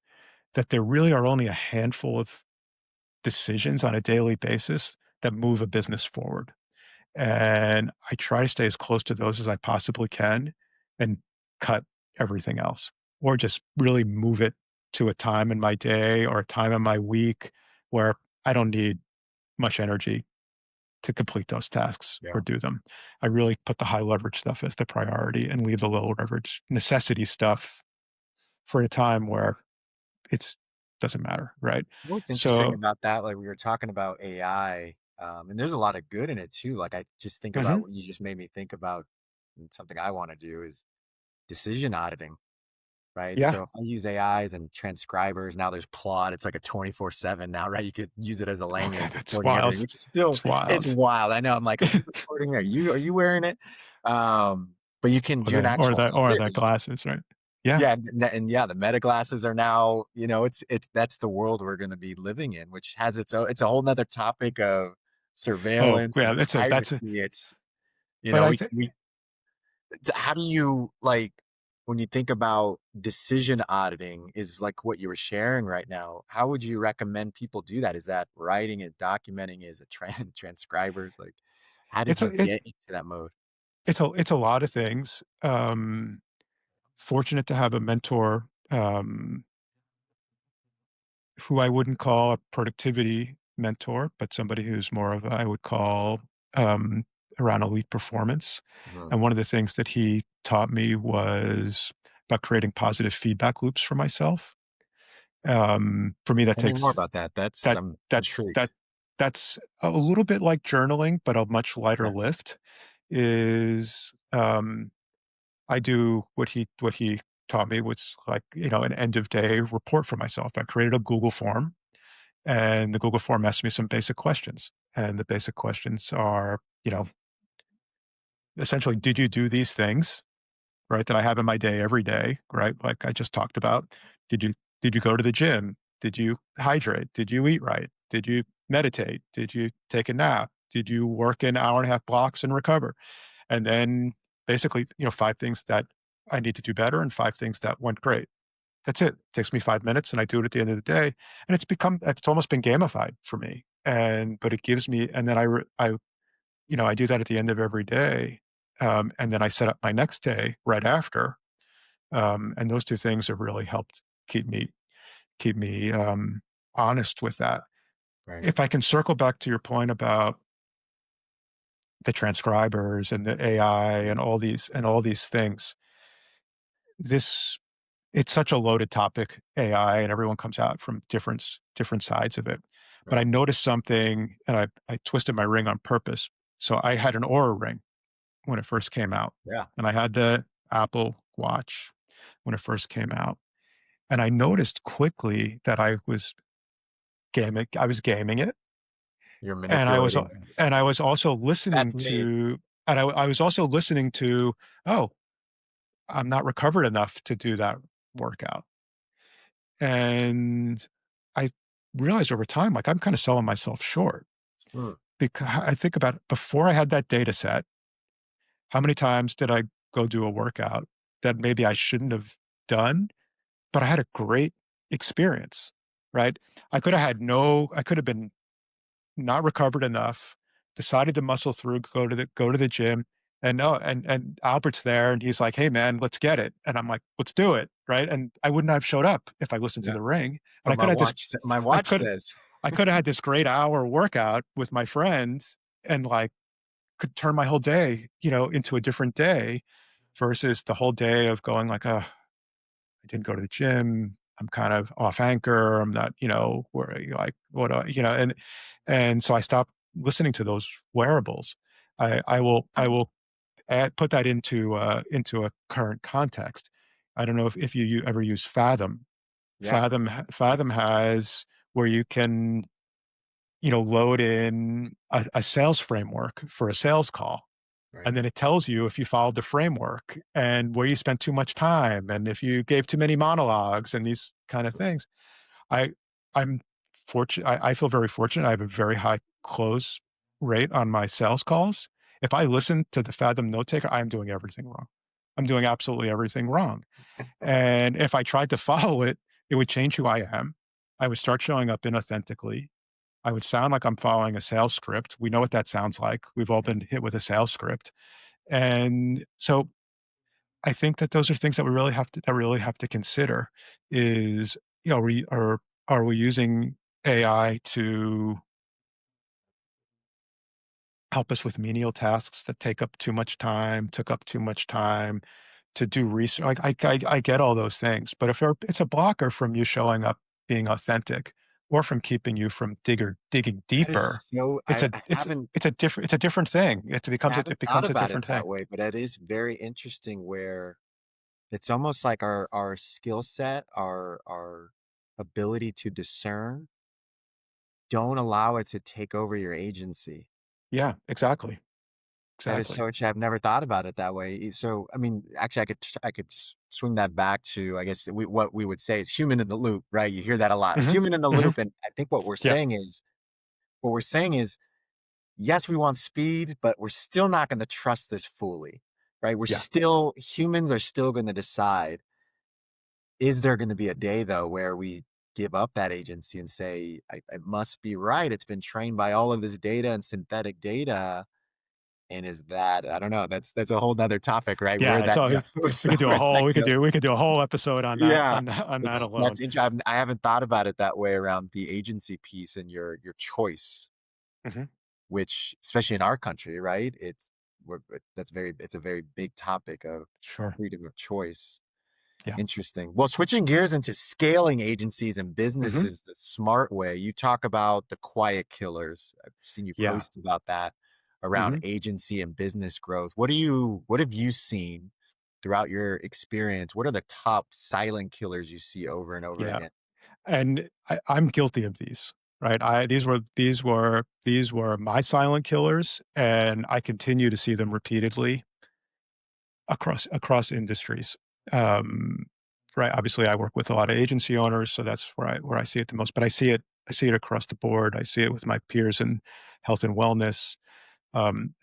that there really are only a handful of decisions on a daily basis that move a business forward. And I try to stay as close to those as I possibly can and cut everything else, or just really move it to a time in my day or a time in my week where I don't need much energy to complete those tasks Yeah. or do them. I really put the high leverage stuff as the priority and leave the low leverage necessity stuff for a time where it's doesn't matter, right? What's interesting So, about that, like we were talking about AI, and there's a lot of good in it too. Like I just think about mhm, what you just made me think about, and something I want to do is decision auditing, right? yeah, So if I use AIs and transcribers, now there's Plot. It's like a 24/7 now, right? You could use it as a language, it's recording everything, wild. which is still It's it's wild. wild. I know. I'm like, are you recording? Are you wearing it? But you can Or do an the or actual the or audit. the glasses, right? Yeah. Yeah, and yeah, the meta glasses are now, it's that's the world we're gonna be living in, which has it's a whole nother topic of Oh, surveillance yeah, and that's a privacy. It's, but I think we how do you, like, when you think about decision auditing is like what you were sharing right now, how would you recommend people do that? Is that writing it, documenting it, is it transcribers? Like, how did it's a you it get into that mode? it's a lot of things. Fortunate to have a mentor, who I wouldn't call a productivity mentor, but somebody who's more of a, I would call, um, around elite performance. Mhm. And one of the things that he taught me was about creating positive feedback loops for myself. For me, that Tell me more takes about that. that I'm that intrigued. that that's a little bit like journaling, but a much lighter Yeah. lift. Is I do what he taught me was like, an end of day report for myself. I created a Google form, and the Google form asks me some basic questions. And the basic questions are, essentially, did you do these things, right, that I have in my day every day, right? Like I just talked about. Did you did you go to the gym? Did you hydrate? Did you eat right? Did you meditate? Did you take a nap? Did you work an hour and a half blocks and recover? And then basically, five things that I need to do better and five things that went great. That's it. Takes me 5 minutes and I do it at the end of the day. And it's almost been gamified for me. But it gives me, and then I do that at the end of every day. And then I set up my next day right after. And those two things have really helped keep me, honest with that. Right. If I can circle back to your point about the transcribers and the AI and all these things, this it's such a loaded topic, AI, and everyone comes out from different sides of it. But I Right. noticed something, and I twisted my ring on purpose. So I had an Aura ring when it first came out, Yeah. and I had the Apple Watch when it first came out, and I noticed quickly that I was gaming it, You're and manipulating. I was also That's listening me. to, I was also listening to, oh, I'm not recovered enough to do that workout. And I realized over time, like, I'm kinda selling myself short Mm, because I think about it, before I had that data set, how many times did I go do a workout that maybe I shouldn't have done, but I had a great experience, right? I could have been not recovered enough, decided to muscle through, go to the gym, and no, and Albert's there, and he's like, "Hey, man, let's get it." And I'm like, "Let's do it," right? And I wouldn't have showed up if I listened to yeah. the ring, and But my I watch could says, I could have had this great hour workout with my friends and, like, could turn my whole day, into a different day versus the whole day of going like, "Oh, I didn't go to the gym. I'm kind of off anchor. I'm not, where like what and so I stopped listening to those wearables. I will put that into a current context. I don't know if you ever use Fathom. yeah, Fathom has where you can load in a sales framework for a sales call, right. and then it tells you if you followed the framework and where you spent too much time and if you gave too many monologues and these kind of things. I I'm fortunate. I feel very fortunate. I have a very high close rate on my sales calls. If I listen to the Fathom note taker, I'm doing everything wrong. I'm doing absolutely everything wrong. And if I tried to follow it, it would change who I am. I would start showing up inauthentically. I would sound like I'm following a sales script. We know what that sounds like. We've all been hit with a sales script. And so I think that those are things that we really have to consider is, are we using AI to help us with menial tasks that took up too much time to do research. Like I get all those things, but if it's a blocker from you showing up being authentic, or from keeping you from digging That is deeper, so it's a I it's haven't it's a different thing. It haven't thought becomes a about it different thing. that way, but that is very interesting where it's almost like our skill set, our ability to discern don't allow it to take over your agency. Yeah, exactly, That is exactly. so interesting. I've never thought about it that way. So, I mean, actually, I could swing that back to, I guess, what we would say is human in the loop, right? You hear that a lot, Mhm, human in the mhm, loop, and I think yeah, what we're saying is, yes, we want speed, but we're still not going to trust this fully, right? yeah, Humans are still going to decide. Is there going to be a day though where we give up that agency and say, I must be right. It's been trained by all of this data and synthetic data. And is that I don't know, that's a whole nother topic, right? Where yeah, it's that all goes, we could do a where that whole goes. we could do a whole episode Yeah, on that that's alone. I haven't thought about it that way around the agency piece and your choice, Mhm, which especially in our country, right? It's a very big topic of sure, freedom of choice. yeah, Interesting. Well, switching gears into scaling agencies and mhm, businesses the smart way, you talk about the quiet killers. I've seen you yeah, post about that around mhm, agency and business growth. What have you seen throughout your experience? What are the top silent killers you see over and over yeah. again? And I'm guilty of these, right? These were my silent killers, and I continue to see them repeatedly across industries. Um, right. Obviously, I work with a lot of agency owners, so that's where I see it the most. But I see it across the board. I see it with my peers in health and wellness,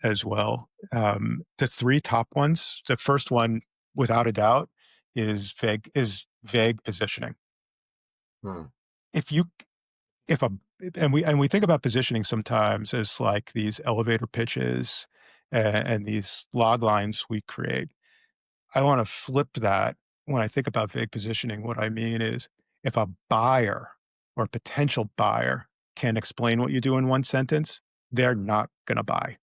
as well. The three top ones. The first one, without a doubt, is vague positioning. Hmm, If you if a and we think about positioning sometimes as like these elevator pitches and these log lines we create. I want to flip that. When I think about vague positioning, what I mean is if a buyer or potential buyer can't explain what you do in one sentence, they're not going to buy.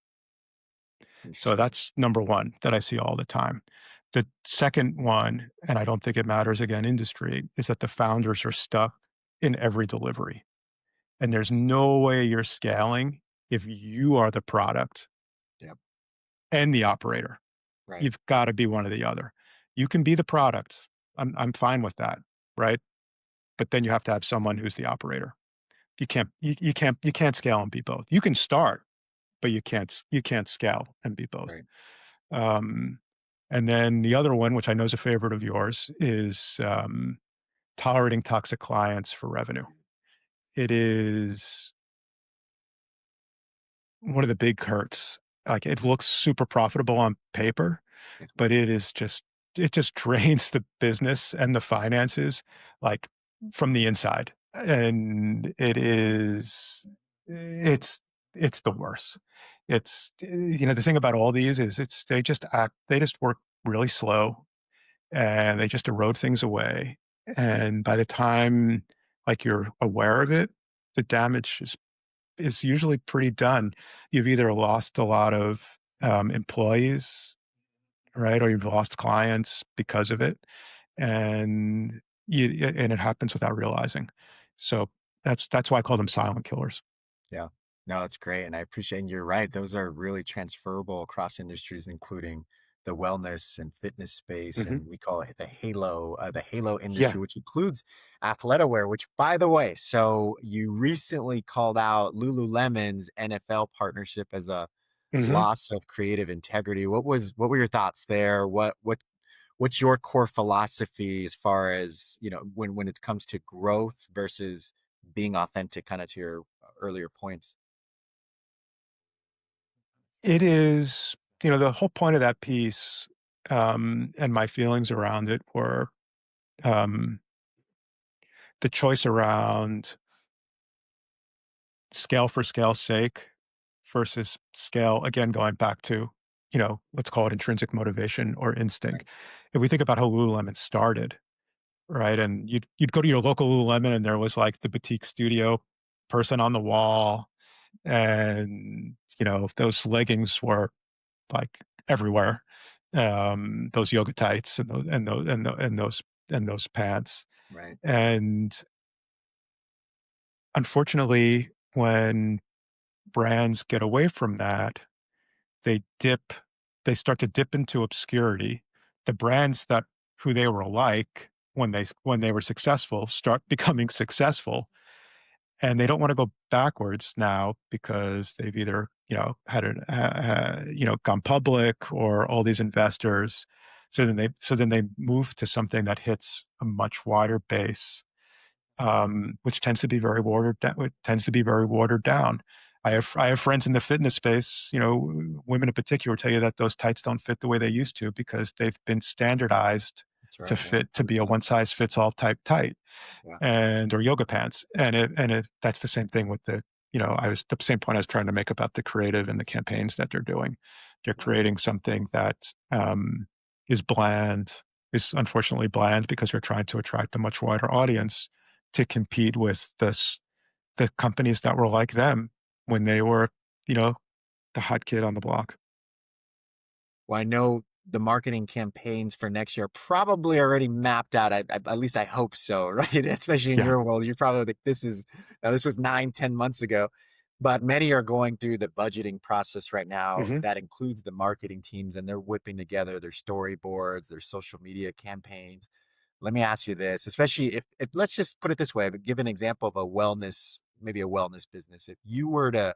So interesting. that's number one that I see all the time. The second one, and I don't think it matters again, industry, is that the founders are stuck in every delivery. And there's no way you're scaling if you are the product Yep. and the operator. Right. You've gotta be one or the other. You can be the product. I'm fine with that, right? But then you have to have someone who's the operator. You can't scale and be both. You can start, but you can't scale and be both. Right. Um, and then the other one, which I know is a favorite of yours, is, tolerating toxic clients for revenue. It is one of the big hurts. Like, it looks super profitable on paper, but it just drains the business and the finances, like, from the inside, and it's the worst. The thing about all these is they just work really slow, and they just erode things away, and by the time, like, you're aware of it, the damage is usually pretty done. You've either lost a lot of, employees, right? Or you've lost clients because of it, and and it happens without realizing. So that's why I call them silent killers. Yeah. No, it's great, and I appreciate and you're right, those are really transferable across industries, including the wellness and fitness space, Mhm. and we call it the halo Yeah. industry, which includes athletic wear, which, by the way, so you recently called out Lululemon's NFL partnership as a Mhm. loss of creative integrity. What were your thoughts there? What's your core philosophy as far as, when it comes to growth versus being authentic, kind of to your earlier points? It is, the whole point of that piece, and my feelings around it were, um, the choice around scale for scale's sake versus scale, again, going back to, let's call it intrinsic motivation or Right. instinct. If we think about how Lululemon started, right? And you'd go to your local Lululemon and there was like the boutique studio person on the wall, and those leggings were like everywhere. Those yoga tights and those pants. Right. And unfortunately, when brands get away from that, they dip, they start to dip into obscurity. The brands that who they were like when they were successful start becoming successful, and they don't want to go backwards now because they've either had gone public or all these investors. So then they move to something that hits a much wider base, which tends to be very watered down. It tends to be very watered down. I have friends in the fitness space, women in particular, tell you that those tights don't fit the way they used to because they've been standardized That's to right. Yeah. fit to be a one size fits all type tight, Yeah. and or yoga pants. And that's the same thing with I was the same point I was trying to make about the creative and the campaigns that they're doing. They're Right. creating something that is bland, is unfortunately bland because they're trying to attract a much wider audience to compete with the companies that were like them when they were, you know, the hot kid on the block. Well, I know the marketing campaigns for next year are probably already mapped out. At least I hope so, right? Especially in Yeah. your world, you're probably like, this was 9, 10 months ago. But many are going through the budgeting process right now. Hmm. That includes the marketing teams, and they're whipping together their storyboards, their social media campaigns. Let me ask you this, especially if let's just put it this way, but give an example of a wellness, maybe a wellness business. If you were to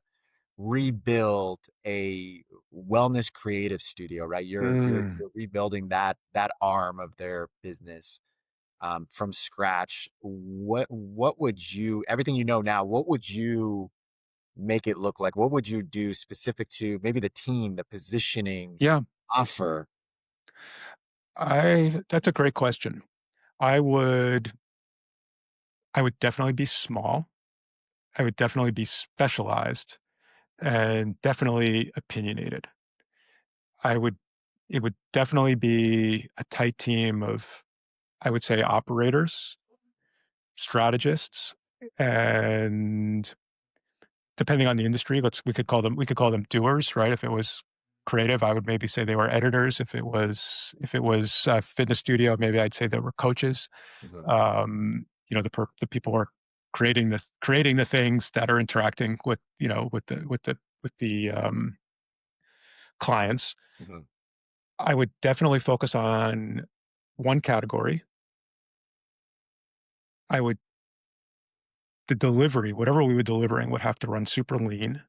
rebuild a wellness creative studio, right? You're rebuilding that arm of their business from scratch. What would you, everything you know now, what would you make it look like? What would you do specific to maybe the team, the positioning, Yeah. offer? That's a great question. I would, I would definitely be small. I would definitely be specialized and definitely opinionated. I would, it would definitely be a tight team of, I would say, operators, strategists, and depending on the industry, we could call them doers, right? If it was creative, I would maybe say they were editors. If it was a fitness studio, maybe I'd say they were coaches. Mhm, The people who are creating the things that are interacting with the clients. mhm. I would definitely focus on one category. I would The delivery, whatever we were delivering, would have to run super lean.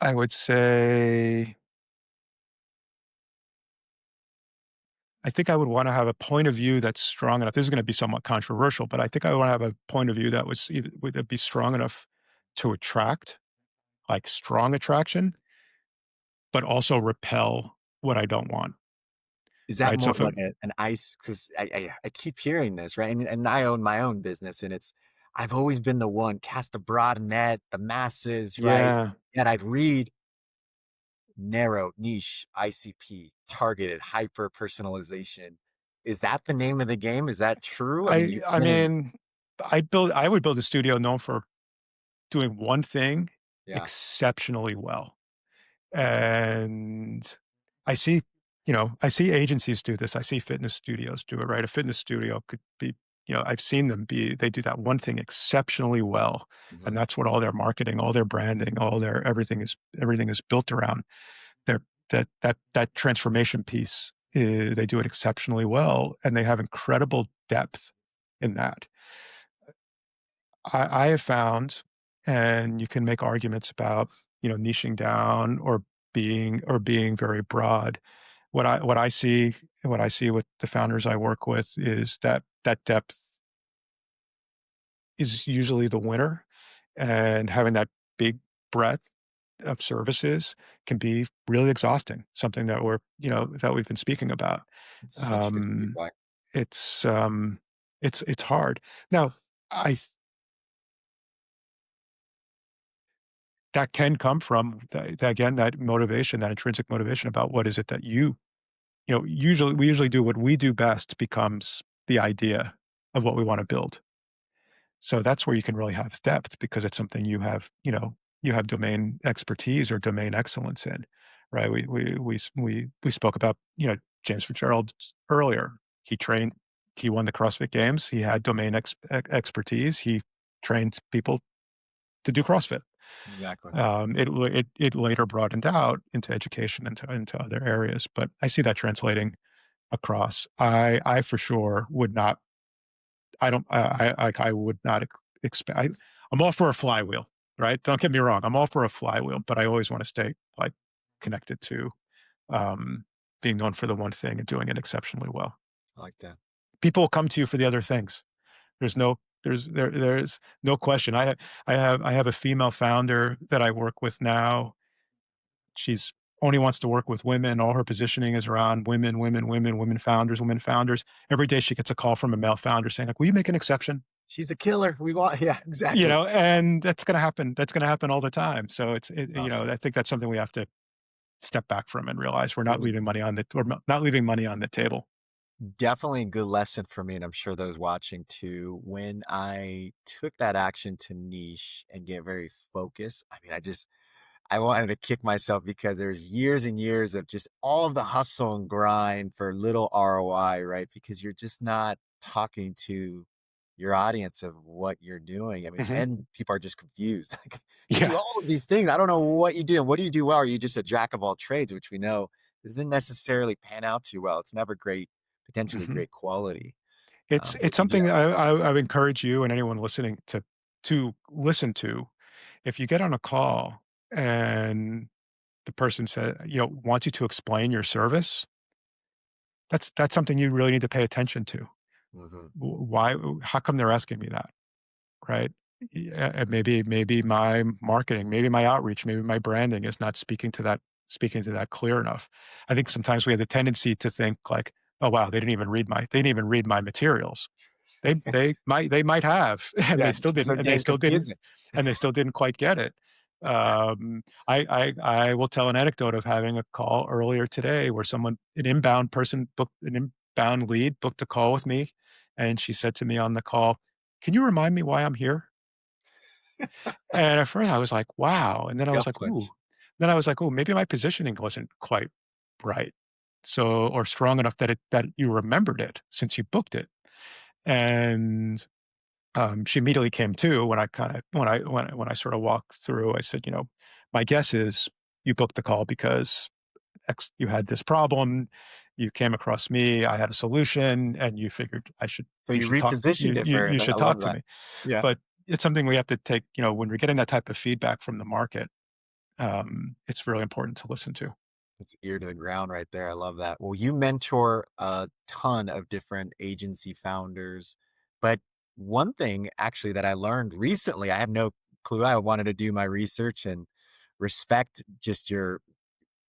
I would say I think I would wanna have a point of view that's strong enough. This is gonna be somewhat controversial, but I think I wanna have a point of view that would be strong enough to attract, like strong attraction, but also repel what I don't want, Is that right? So more if it like an ice? Because I keep hearing this, right? And I own my own business, and I've always been the one cast a broad net, the masses, right? Yeah. And I'd read narrow, niche, ICP, targeted, hyper personalization. Is that the name of the game? Is that true? I mean, I you've I been in, mean, I would build a studio known for doing one thing yeah. exceptionally well. And I see, I see agencies do this. I see fitness studios do it, right? A fitness studio could be, I've seen they do that one thing exceptionally well. And Mhm. that's what all their marketing, all their branding, all their everything is built around. Their that transformation piece, they do it exceptionally well, and they have incredible depth in that. I have found, and you can make arguments about, niching down or being very broad. What I see with the founders I work with is that depth is usually the winner, and having that big breadth of services can be really exhausting. Something that we've been speaking about. It's such good Um, feedback. it's it's hard. Now, I that can come from again that motivation, that intrinsic motivation about what is it that we usually do what we do best becomes the idea of what we want to build. So that's where you can really have depth because it's something you have domain expertise or domain excellence in, right? We spoke about, James Fitzgerald earlier. He trained, he won the CrossFit Games. He had domain expertise. He trained people to do CrossFit. Exactly. It later broadened out into education, into other areas, but I see that translating across. I for sure would not. I don't. I would not expect. I'm all for a flywheel, right? Don't get me wrong. I'm all for a flywheel, but I always want to stay like connected to um, being known for the one thing and doing it exceptionally well. I like that. People will come to you for the other things. There's no there's no question. I have a female founder that I work with now. She's only wants to work with women. All her positioning is around women, women, women, women founders, women founders. Every day she gets a call from a male founder saying, like, will you make an exception? She's a killer. We want, yeah, exactly. And that's going to happen. That's going to happen all the time. So That's awesome. I think that's something we have to step back from and realize we're not Really leaving money not leaving money on the table. definitely a good lesson for me, and I'm sure those watching too. When I took that action to niche and get very focused, I mean, I wanted to kick myself because there's years and years of just all of the hustle and grind for little ROI, right? Because you're just not talking to your audience of what you're doing. I mean, Mhm. and people are just confused. Like, you do Yeah. all of these things. I don't know what you do. And what do you do well? Are you just a jack of all trades, which we know doesn't necessarily pan out too well? It's never great, potentially Mhm. great quality. It's But yeah, something that I would encourage you and anyone listening to listen to. If you get on a call and the person said, wants you to explain your service, that's something you really need to pay attention to. mhm, Why? How come they're asking me that? Right? Yeah, maybe my marketing, maybe my outreach, maybe my branding is not speaking to that clear enough. I think sometimes we have the tendency to think like, oh wow, they didn't even read my materials. They might have, and yeah, they still just so didn't, dang confusing. and they still didn't quite get it. I will tell an anecdote of having a call earlier today where an inbound person booked an inbound lead booked a call with me, and she said to me on the call, "Can you remind me why I'm here?" And at first I was like, "Wow," and then I was Gut like, "Ooh," punch. then I was like, "Oh, maybe my positioning wasn't quite right, so or strong enough that you remembered it since you booked it." And she immediately came to when I kind of when I sort of walked through. I said, my guess is you booked the call because you had this problem, you came across me, I had a solution, and you figured So you repositioned it for you I should love talk to that. me. Yeah. But it's something we have to take. When we're getting that type of feedback from the market, it's really important to listen to. It's ear to the ground right there. I love that. Well, you mentor a ton of different agency founders, but one thing actually that I learned recently, I had no clue. I wanted to do my research and respect just your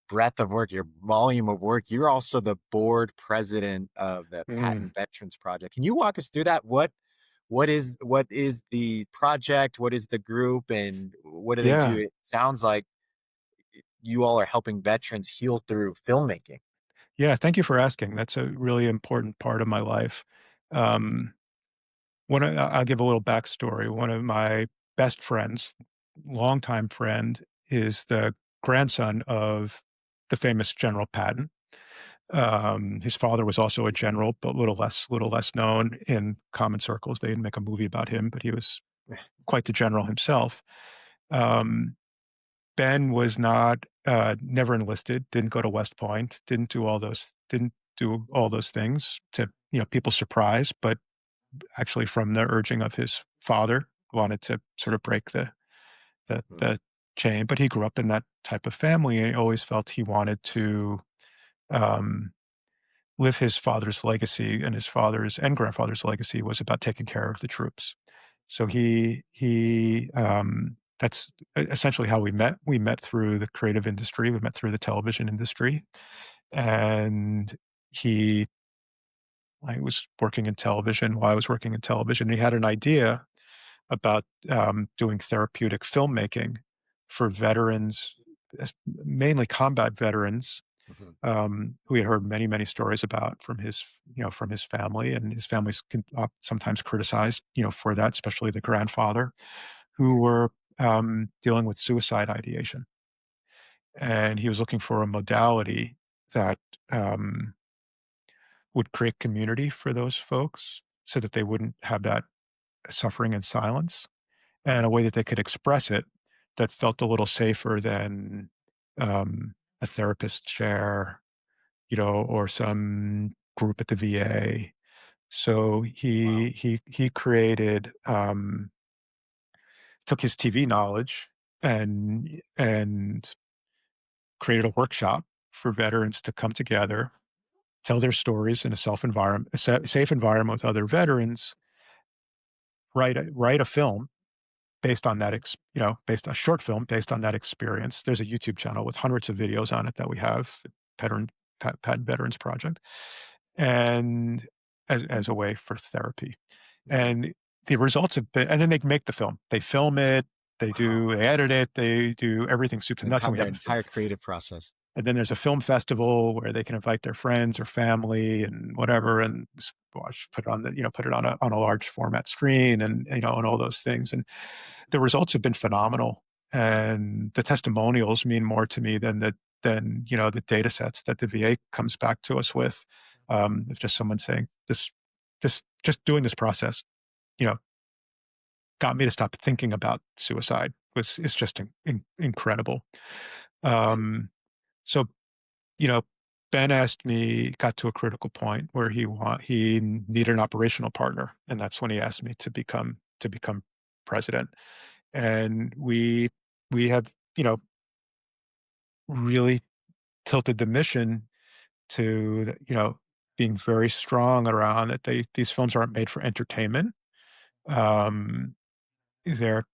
breadth of work, your volume of work. You're also the board president of the Mm, Patent Veterans Project. Can you walk us through that? What is the project? What is the group and what do they do? yeah. It sounds like you all are helping veterans heal through filmmaking. Yeah, thank you for asking. That's a really important part of my life. Um, I'll give a little backstory. One of my best friends, longtime friend, is the grandson of the famous General Patton. His father was also a general, but little less known in common circles. They didn't make a movie about him, but he was quite the general himself. Um, Ben was not never enlisted, didn't go to West Point, didn't do all those things to people's surprise, but actually from the urging of his father, wanted to sort of break Mhm, the chain. But he grew up in that type of family, and he always felt he wanted to um, live his father's legacy, and his father's and grandfather's legacy was about taking care of the troops. So that's essentially how we met. We met through the creative industry. We met through the television industry, and he I was working in television while I was working in television. He had an idea about doing therapeutic filmmaking for veterans, mainly combat veterans, Mhm. who he had heard many, many stories about from his, from his family, and his family's sometimes criticized, for that, especially the grandfather, who were dealing with suicide ideation, and he was looking for a modality that um, would create community for those folks, so that they wouldn't have that suffering in silence, and Right. a way that they could express it that felt a little safer than um, a therapist chair, or some group at the VA. So Wow. he created, took his TV knowledge and created a workshop for veterans to come together, tell their stories in a safe environment with other veterans, write a film based on that, based a short film based on that experience. There's a YouTube channel with hundreds of videos on it that we have, Veteran Pat Veterans Project, and as a way for therapy. Yeah. And the results have been, and then they make the film. They film it, Wow. they edit it, they do everything soup to nuts, and we The have entire creative process. and then there's a film festival where they can invite their friends or family and whatever, and watch, put it on put it on a large format screen, and and all those things. And the results have been phenomenal, and the testimonials mean more to me than the data sets that the VA comes back to us with. It's just someone saying this just doing this process, you know, got me to stop thinking about suicide. Was Is just incredible. Right. Um, so you know, Ben asked me, got to a critical point where he needed an operational partner, and that's when he asked me to become president. And we have, really tilted the mission to being very strong around that these films aren't made for entertainment. Um, they're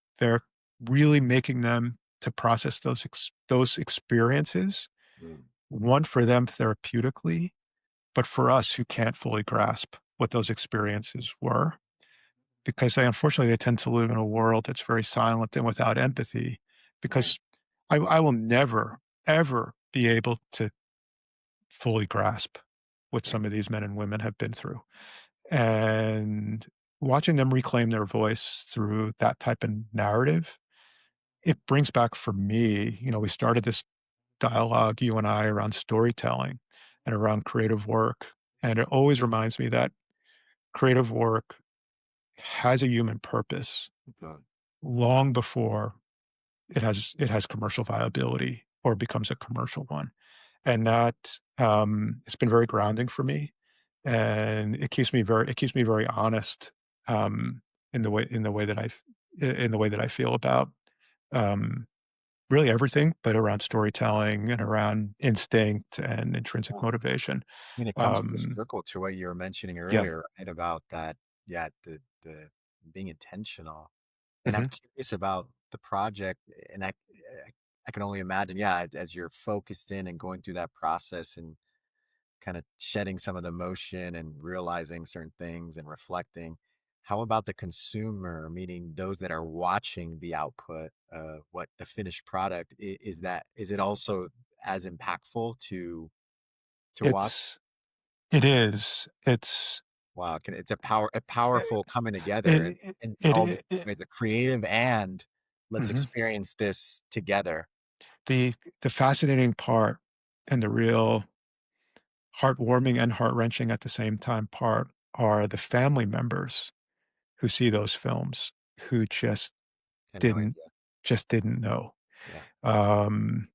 really making them to process those experiences, Mm. one for them therapeutically, but for us who can't fully grasp what those experiences were, because unfortunately they tend to live in a world that's very silent and without empathy, Right. because I will never, ever be able to fully grasp what Right. some of these men and women have been through. And watching them reclaim their voice through that type of narrative, it brings back for me, we started this dialogue, you and I, around storytelling and around creative work. And it always reminds me that creative work has a human purpose Okay. long before it has commercial viability or becomes a commercial one. And that it's been very grounding for me, and it keeps me very honest, um, in the way that I feel about um, really everything, but around storytelling and around instinct and intrinsic motivation. I mean, it comes full Um, circle to what you were mentioning yeah. earlier, right? About that, yeah, the being intentional. And I'm Mhm. curious about the project, and I can only imagine, yeah, as you're focused in and going through that process and kind of shedding some of the emotion and realizing certain things and reflecting. How about the consumer, meaning those that are watching the output of what the finished product is it also as impactful to watch? It's it is. It's Wow, it's a eh, powerful coming together it and it all it it with the creative and let's mhm. experience this together. The fascinating part and the real heartwarming and heart-wrenching at the same time part are the family members who see those films, who I had no didn't idea. didn't know. Yeah. Um,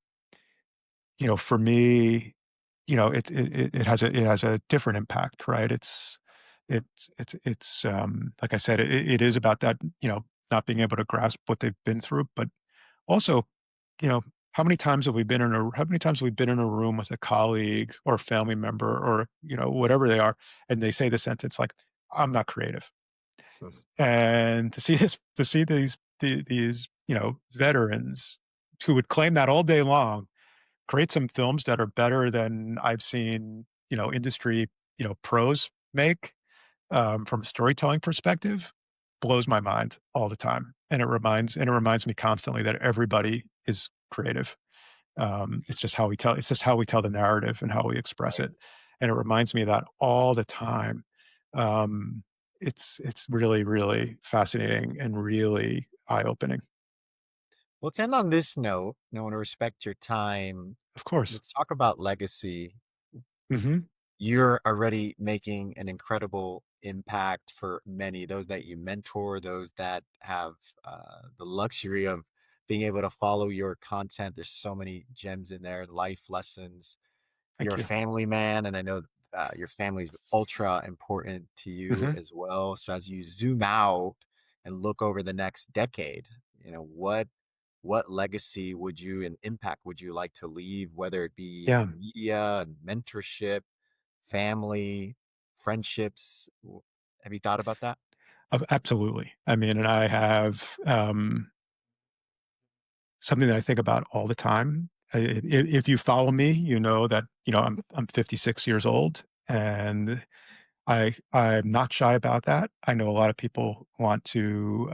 for me, it has a different impact, right? It's like I said, it is about that, not being able to grasp what they've been through, but also, you know, how many times have we been in a room with a colleague or a family member or, whatever they are, and they say the sentence like, "I'm not creative." And to see these, veterans who would claim that all day long, create some films that are better than I've seen, industry, pros make, from a storytelling perspective, blows my mind all the time. And it reminds me constantly that everybody is creative. It's just how we tell the narrative and how we express it. And it reminds me of that all the time. Um, it's really, really fascinating and really eye-opening. Let's end on this note. I want to respect your time. Of course. Let's talk about legacy. Mhm. You're already making an incredible impact for many, those that you mentor, those that have the luxury of being able to follow your content. There's so many gems in there, life lessons. You're Thank a you. family man, and I know your family's ultra important to you Mhm. as well. So as you zoom out and look over the next decade, what legacy would you and impact would you like to leave, whether it be Yeah. in media, mentorship, family, friendships? Have you thought about that? Absolutely. I mean, and I have, something that I think about all the time. If you follow me, you know that, I'm 56 years old, and I'm not shy about that. I know a lot of people want to,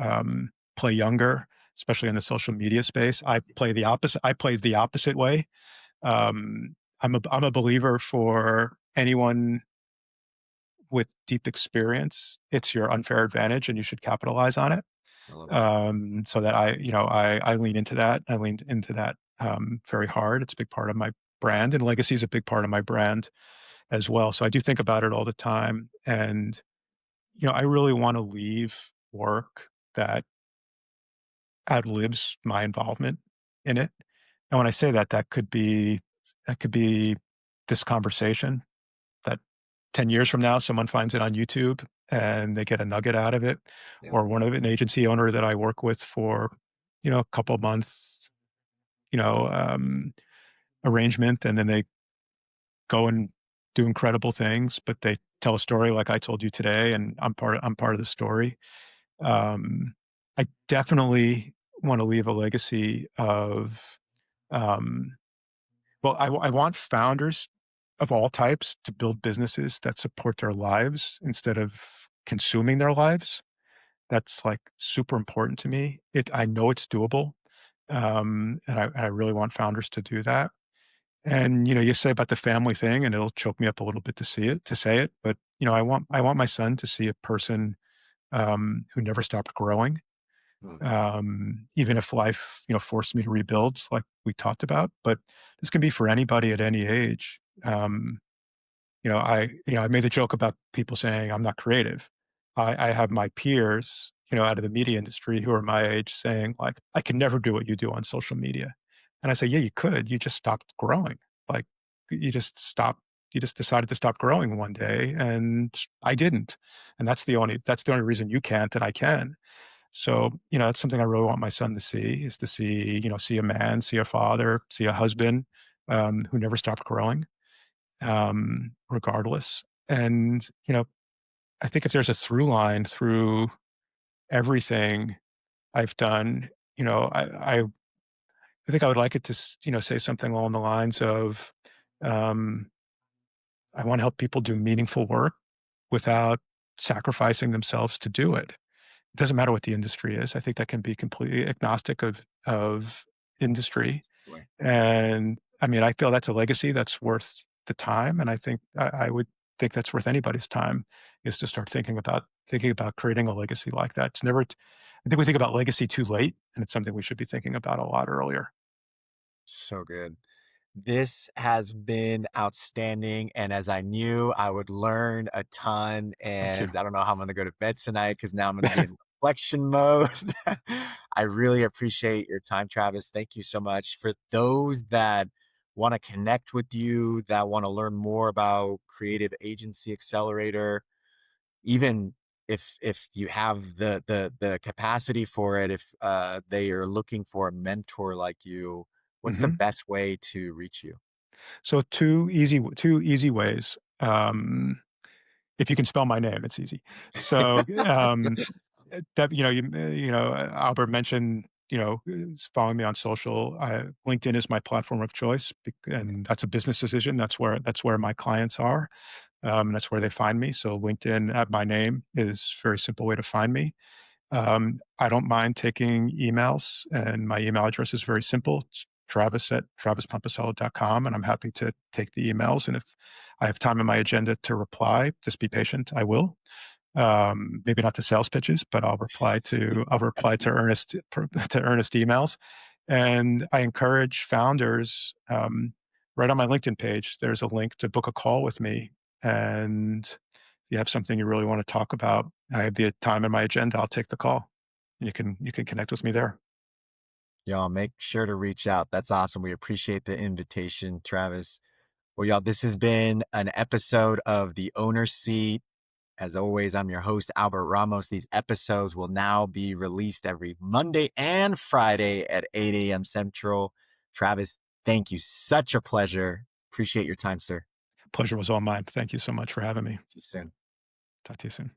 play younger, especially in the social media space. I play the opposite way. I'm a believer for anyone with deep experience. It's your unfair advantage, and you should capitalize on it. I love that. So that I lean into that. I leaned into that, very hard. It's a big part of my brand, and legacy is a big part of my brand as well. So I do think about it all the time, and I really want to leave work that outlives my involvement in it. And when I say that, that could be this conversation that 10 years from now, someone finds it on YouTube and they get a nugget out of it, Yeah. or an agency owner that I work with for, a couple of months, you know, um, arrangement, and then they go and do incredible things, but they tell a story like I told you today, and I'm part of the story. Um, I definitely want to leave a legacy of, um, well, I want founders of all types to build businesses that support their lives instead of consuming their lives. That's like super important to me. I know it's doable, and I really want founders to do that. And you say about the family thing, and it'll choke me up a little bit to say it, but I want my son to see a person, who never stopped growing, Mm. even if life, forced me to rebuild, like we talked about. But this can be for anybody at any age. I made the joke about people saying I'm not creative. I have my peers, out of the media industry who are my age saying like, I can never do what you do on social media. And I say, yeah, you could. You just stopped growing. Like you just stopped. You just decided to stop growing one day, and I didn't. And that's the only reason you can't and I can. So, that's something I really want my son to see, is to see a man, see a father, see a husband, who never stopped growing, regardless. And, I think if there's a through line through everything I've done, I think I would like it to, say something along the lines of, um, I want to help people do meaningful work without sacrificing themselves to do it. It doesn't matter what the industry is. I think that can be completely agnostic of industry. Boy. And I mean, I feel that's a legacy that's worth the time, and I think I would think that's worth anybody's time, is to start thinking about creating a legacy like that. It's never. I think we think about legacy too late, and it's something we should be thinking about a lot earlier. So good. This has been outstanding, and as I knew, I would learn a ton, Thank you. and I don't know how I'm gonna go to bed tonight because now I'm gonna be in reflection mode. I really appreciate your time, Travis. Thank you so much. For those that wanna connect with you, that wanna learn more about Creative Agency Accelerator, even if you have the capacity for it, if, they are looking for a mentor like you, what's the Mhm. best way to reach you? So two easy ways. If you can spell my name, it's easy. So, that Albert mentioned, following me on social. LinkedIn is my platform of choice, Okay. and that's a business decision. That's where my clients are. That's where they find me. So LinkedIn at my name is a very simple way to find me. I don't mind taking emails, and my email address is very simple. Travis at travispomposello.com, and I'm happy to take the emails. And if I have time in my agenda to reply, just be patient. I will. Maybe not the sales pitches, but I'll reply to earnest to earnest emails. And I encourage founders, right on my LinkedIn page, there's a link to book a call with me. And if you have something you really want to talk about, I have the time in my agenda. I'll take the call. And you can connect with me there. Y'all make sure to reach out. That's awesome. We appreciate the invitation, Travis. Well, y'all, this has been an episode of The Owner's Seat. As always, I'm your host, Albert Ramos. These episodes will now be released every Monday and Friday at 8 a.m. Central. Travis, thank you. Such a pleasure. Appreciate your time, sir. Pleasure was all mine. Thank you so much for having me. See you soon. Talk to you soon.